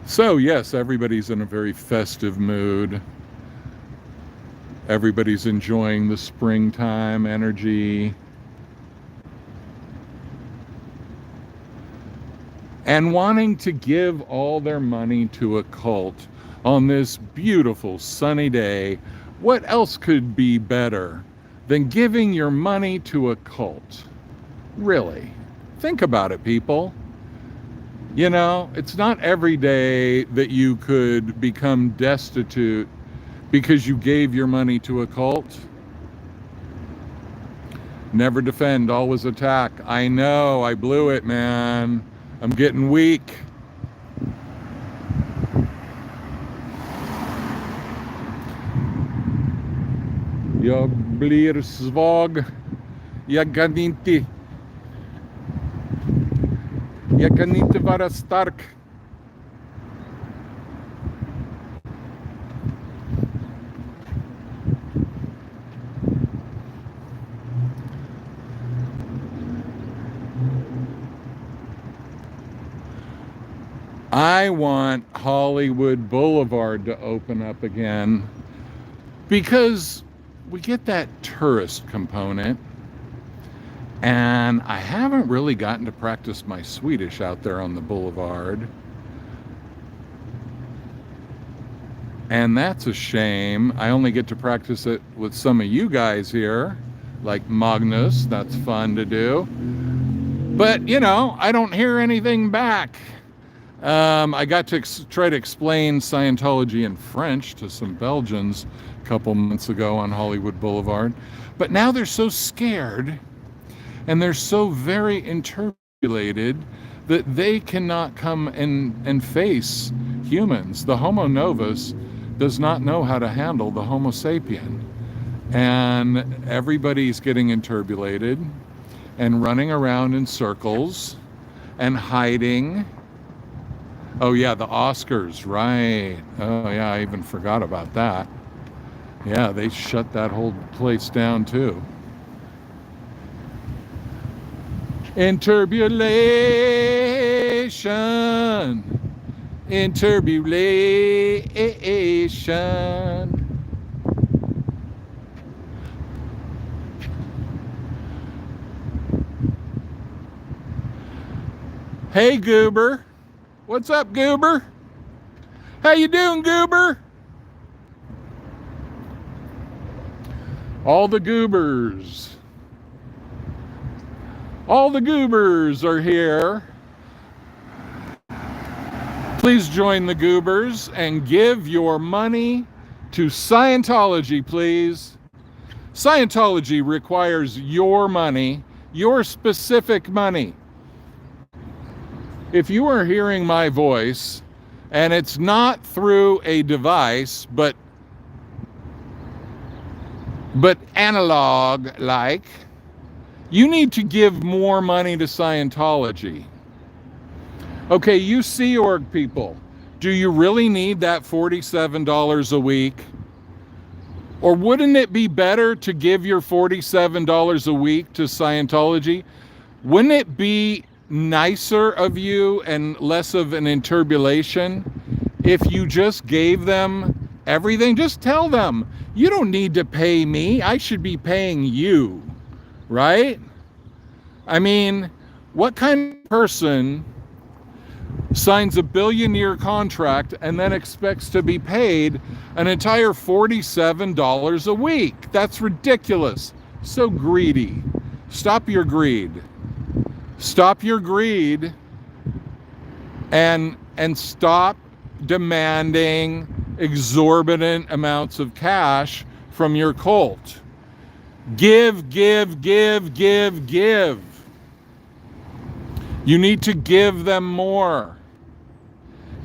So yes, everybody's in a very festive mood. Everybody's enjoying the springtime energy. And wanting to give all their money to a cult on this beautiful sunny day. What else could be better than giving your money to a cult? Really? Think about it, people. You know, it's not every day that you could become destitute because you gave your money to a cult. Never defend, always attack. I know, I blew it, man. I'm getting weak. Jag blir svag. Jag kan inte vara stark. I want Hollywood Boulevard to open up again because we get that tourist component, and I haven't really gotten to practice my Swedish out there on the boulevard, and that's a shame. I only get to practice it with some of you guys here, like Magnus. That's fun to do, but you know, I don't hear anything back. I got to try to explain Scientology in French to some Belgians a couple months ago on Hollywood Boulevard. But now they're so scared and they're so very interpolated that they cannot come and face humans. The Homo novus does not know how to handle the Homo sapien. And everybody's getting interpolated and running around in circles and hiding. Oh yeah, the Oscars, right. Oh yeah, I even forgot about that. Yeah, they shut that whole place down too. Interbulation. Interbulation. Hey, Goober. What's up, Goober? How you doing, Goober? All the goobers. All the goobers are here. Please join the goobers and give your money to Scientology, please. Scientology requires your money, your specific money. If you are hearing my voice, and it's not through a device, but analog-like, you need to give more money to Scientology. Okay, you Sea Org people, do you really need that $47 a week? Or wouldn't it be better to give your $47 a week to Scientology? Wouldn't it be nicer of you and less of an interbulation if you just gave them everything? Just tell them, you don't need to pay me, I should be paying you, right? I mean, what kind of person signs a billion-year contract and then expects to be paid an entire $47 a week? That's ridiculous. So greedy. Stop your greed. Stop your greed and stop demanding exorbitant amounts of cash from your cult. Give, give, give, give, give. You need to give them more.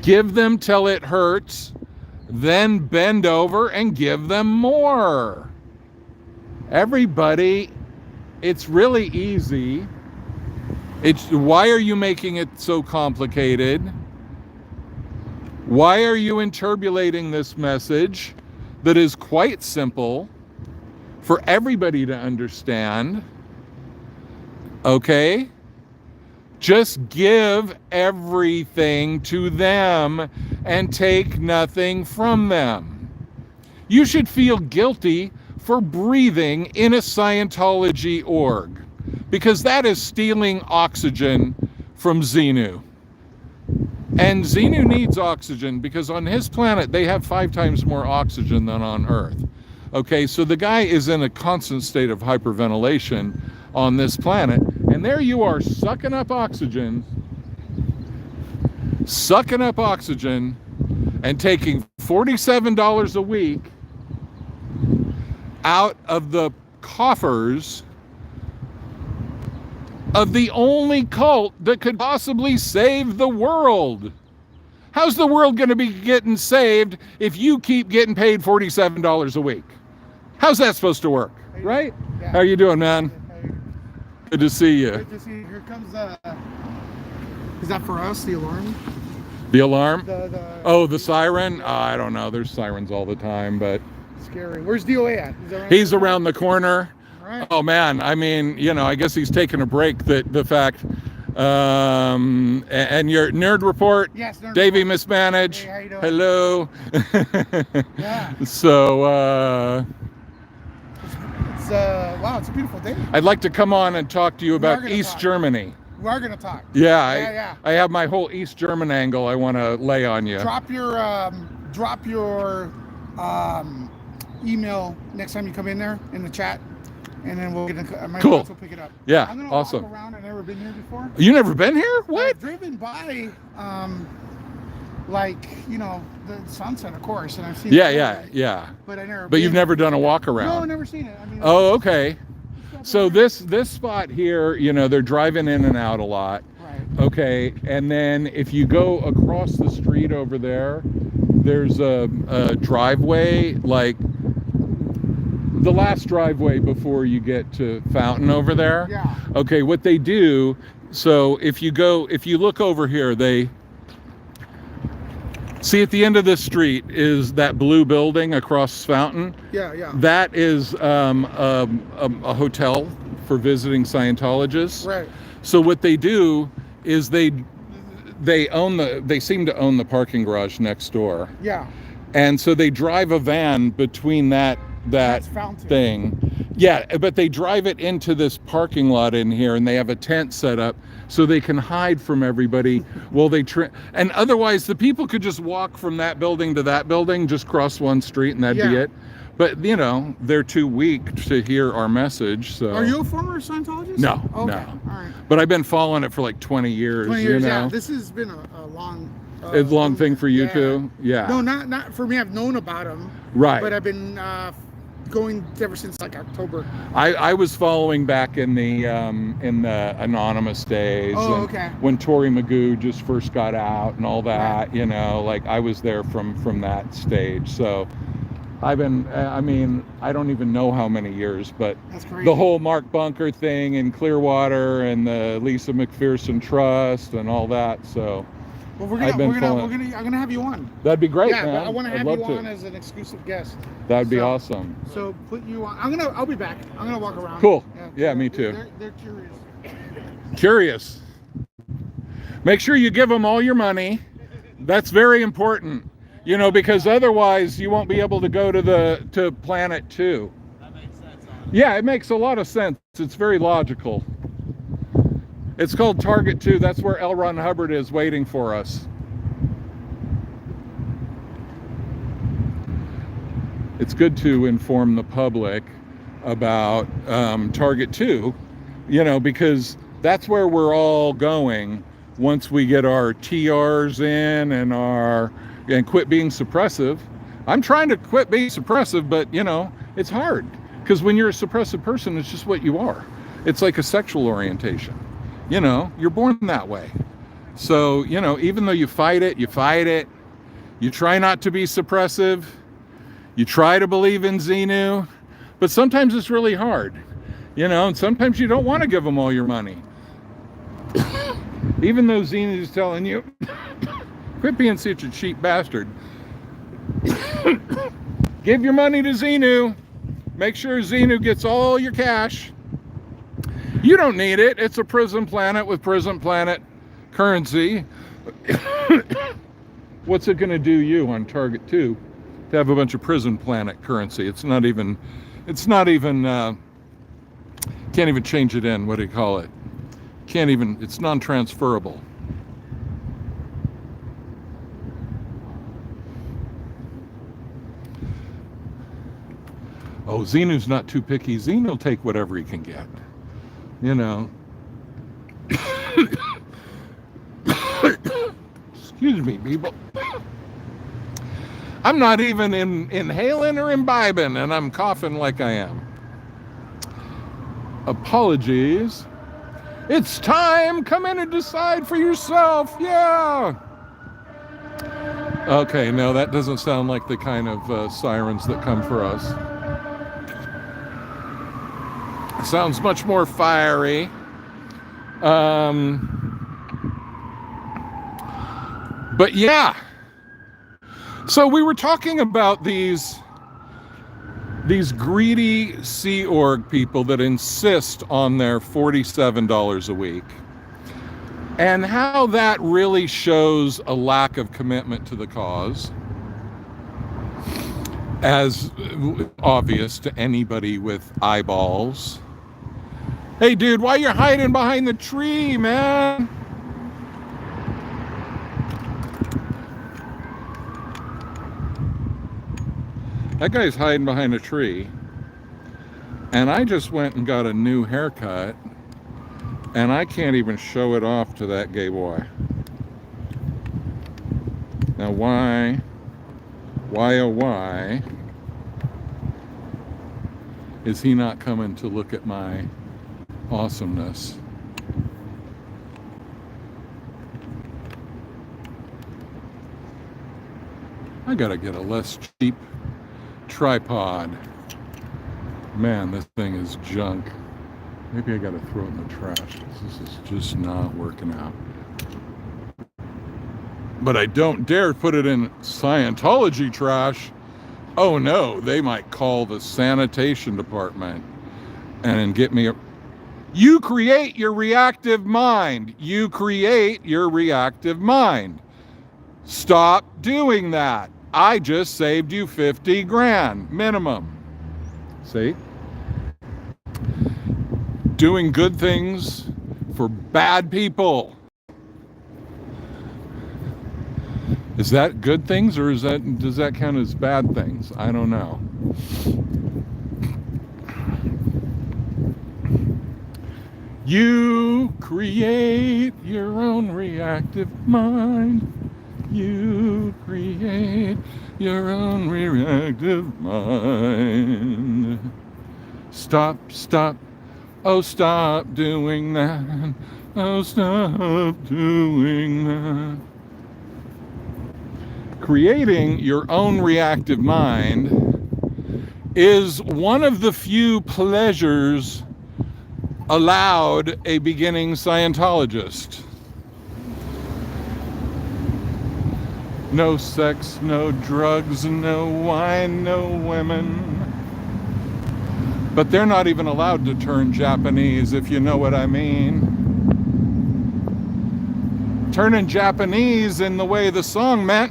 Give them till it hurts, then bend over and give them more. Everybody, it's really easy. Why are you making it so complicated? Why are you interpolating this message that is quite simple for everybody to understand? Okay? Just give everything to them and take nothing from them. You should feel guilty for breathing in a Scientology org, because that is stealing oxygen from Xenu. And Xenu needs oxygen because on his planet they have 5 times more oxygen than on Earth. Okay, so the guy is in a constant state of hyperventilation on this planet, and there you are sucking up oxygen and taking $47 a week out of the coffers of the only cult that could possibly save the world. How's the world going to be getting saved if you keep getting paid $47 a week? How's that supposed to work, right? Yeah. How you doing, man? Good to see you. Good to see you. Here comes is that for us, the alarm? The alarm? The The siren? I don't know. There's sirens all the time, but scary. Where's DOA at? he's around the corner. All right. Oh man, I mean, I guess he's taking a break. The fact, and your nerd report. Yes, Nerd Davey Report. Mismanige. Hey, how you doing? Hello. Yeah. So It's wow, it's a beautiful day. I'd like to come on and talk to you We are about gonna East talk. Germany. We are gonna talk. Yeah, Yeah. I have my whole East German angle I want to lay on you. Drop your email next time you come in there in the chat, and then we'll get my Cool. boss will pick it up. Yeah, I'm gonna awesome. walk around. I've never been here before. You never been here? What? I've driven by, the sunset, of course, and I've seen. Yeah. But I never. But you've been- never done a walk around. No, I've never seen it. I mean. Oh, okay. So this spot here, they're driving in and out a lot. Right. Okay, and then if you go across the street over there, there's a driveway, like the last driveway before you get to Fountain over there. Yeah. Okay, what they do, so if you look over here, they see at the end of this street is that blue building across Fountain. Yeah. That is a hotel for visiting Scientologists. Right. So what they do is they seem to own the parking garage next door. Yeah. And so they drive a van between that That's Fountain. thing. Yeah, but they drive it into this parking lot in here, and they have a tent set up so they can hide from everybody while they and otherwise the people could just walk from that building to that building, just cross one street, and that'd be Yeah. it. But they're too weak to hear our message. So Are you a former Scientologist? No, Okay. no. All right. But I've been following it for like 20 years. 20 years. Yeah. This has been a long. It's a long thing for you yeah. too. Yeah. No, not for me. I've known about them. Right. But I've been going ever since like October. I was following back in the anonymous days. Oh, and okay. When Tori Magoo just first got out and all that, like I was there from that stage. So I've been, I don't even know how many years, but That's crazy. the whole Mark Bunker thing in Clearwater and the Lisa McPherson Trust and all that. So Well, I'm gonna have you on. that'd be great, Yeah, man. but I want to I'd have love you to. on as an exclusive guest. That'd be So- awesome. So put you on. I'll be back. I'm gonna walk around. Cool. Yeah, me too. They're curious. Curious. Make sure you give them all your money. That's very important, because otherwise you won't be able to go to Planet 2. That makes sense. Yeah, it makes a lot of sense. It's very logical. It's called Target 2. That's where L. Ron Hubbard is waiting for us. It's good to inform the public about Target 2, because That's where we're all going once we get our TRs in and quit being suppressive. I'm trying to quit being suppressive, but you know, it's hard because when you're a suppressive person, it's just what you are. It's like a sexual orientation. You know, you're born that way. So, you know, even though you fight it. You try not to be suppressive. You try to believe in Xenu, but sometimes it's really hard. You know, and sometimes you don't want to give them all your money. Even though Xenu is telling you, quit being such a cheap bastard. Give your money to Xenu. Make sure Xenu gets all your cash. You don't need it. It's a prison planet with prison planet currency. What's it going to do you on Target 2 to have a bunch of prison planet currency? It's not even, can't even change it in, what do you call it? Can't even, it's non-transferable. Oh, Xenu's not too picky. Xenu will take whatever he can get. You know. Excuse me, people. I'm not even inhaling or imbibing, and I'm coughing like I am. Apologies. It's time. Come in and decide for yourself. Yeah. Okay, no, that doesn't sound like the kind of sirens that come for us. It sounds much more fiery. But yeah. So we were talking about these greedy Sea Org people that insist on their $47 a week, and how that really shows a lack of commitment to the cause, as obvious to anybody with eyeballs. Hey dude, why you hiding behind the tree, man? That guy's hiding behind a tree. And I just went and got a new haircut, and I can't even show it off to that gay boy. Now why oh why is he not coming to look at my awesomeness? I gotta get a less cheap tripod. Man, this thing is junk. Maybe I gotta throw it in the trash because this is just not working out. But I don't dare put it in Scientology trash. Oh no, they might call the sanitation department and get me a... You create your reactive mind. You create your reactive mind. Stop doing that. I just saved you 50 grand minimum. See? Doing good things for bad people. Is that good things, or does that count as bad things? I don't know. You create your own reactive mind. You create your own reactive mind. Stop. Oh, stop doing that. Oh, stop doing that. Creating your own reactive mind is one of the few pleasures allowed a beginning Scientologist. No sex, no drugs, no wine, no women. But they're not even allowed to turn Japanese, if you know what I mean. Turning Japanese in the way the song meant,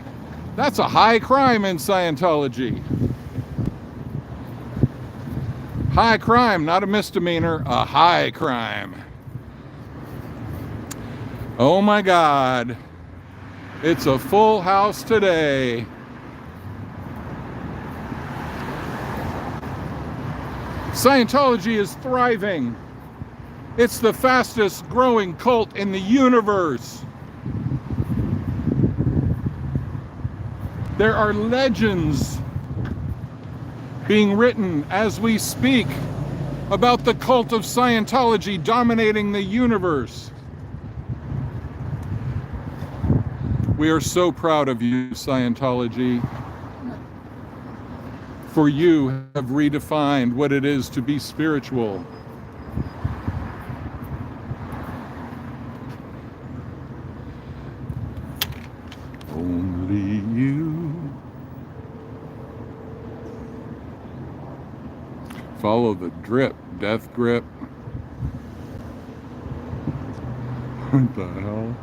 that's a high crime in Scientology. High crime, not a misdemeanor, a high crime. Oh my God. It's a full house today. Scientology is thriving. It's the fastest growing cult in the universe. There are legends being written as we speak about the cult of Scientology dominating the universe. We are so proud of you, Scientology, for you have redefined what it is to be spiritual. Only you. Follow the drip, death grip. What the hell?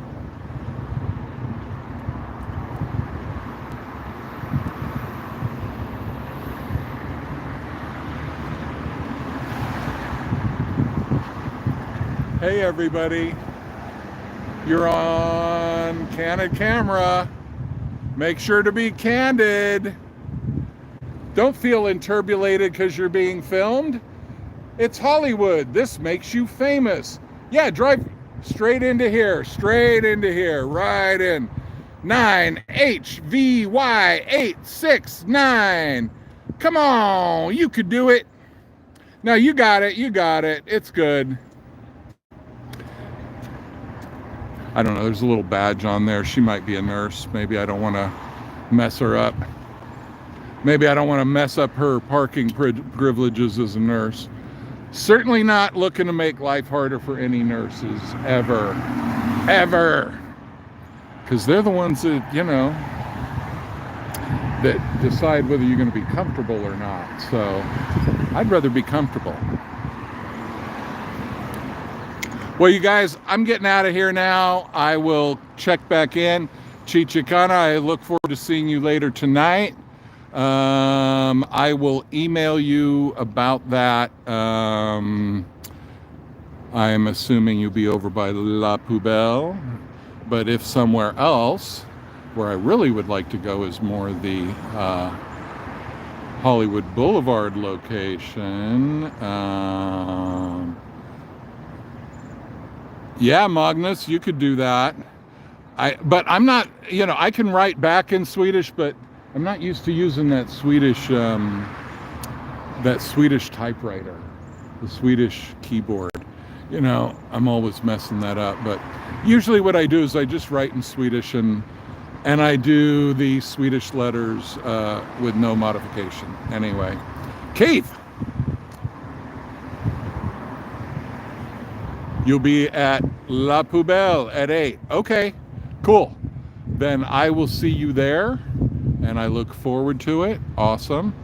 Hey everybody, you're on candid camera. Make sure to be candid. Don't feel enturbulated because you're being filmed. It's Hollywood. This makes you famous. Yeah, drive straight into here, right in. 9HVY869. Come on, you could do it. No, you got it. It's good. I don't know, there's a little badge on there. She might be a nurse. Maybe I don't want to mess her up. Maybe I don't want to mess up her parking privileges as a nurse. Certainly not looking to make life harder for any nurses, ever. Because they're the ones that, you know, that decide whether you're going to be comfortable or not. So I'd rather be comfortable. Well, you guys, I'm getting out of here now. I will check back in. Chichicana, I look forward to seeing you later tonight. I will email you about that. I'm assuming you'll be over by La Poubelle. But if somewhere else, where I really would like to go is more the Hollywood Boulevard location. Yeah, Magnus, you could do that. But I'm not, you know, I can write back in Swedish, but I'm not used to using that Swedish typewriter, the Swedish keyboard. You know, I'm always messing that up. But usually what I do is I just write in Swedish and I do the Swedish letters with no modification. Anyway, Keith. You'll be at La Poubelle at 8. Okay, cool. Then I will see you there, and I look forward to it. Awesome.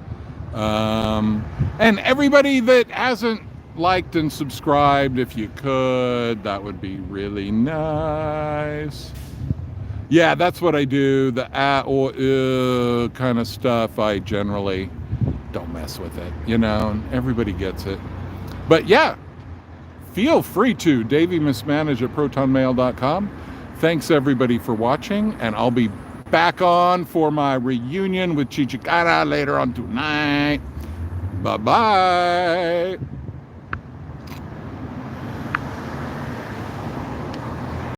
And everybody that hasn't liked and subscribed, if you could, that would be really nice. Yeah, that's what I do. The or kind of stuff, I generally don't mess with it, you know, and everybody gets it. But yeah, feel free to. Davey Mismanige at protonmail.com. Thanks everybody for watching, and I'll be back on for my reunion with Chichikara later on tonight. Bye-bye.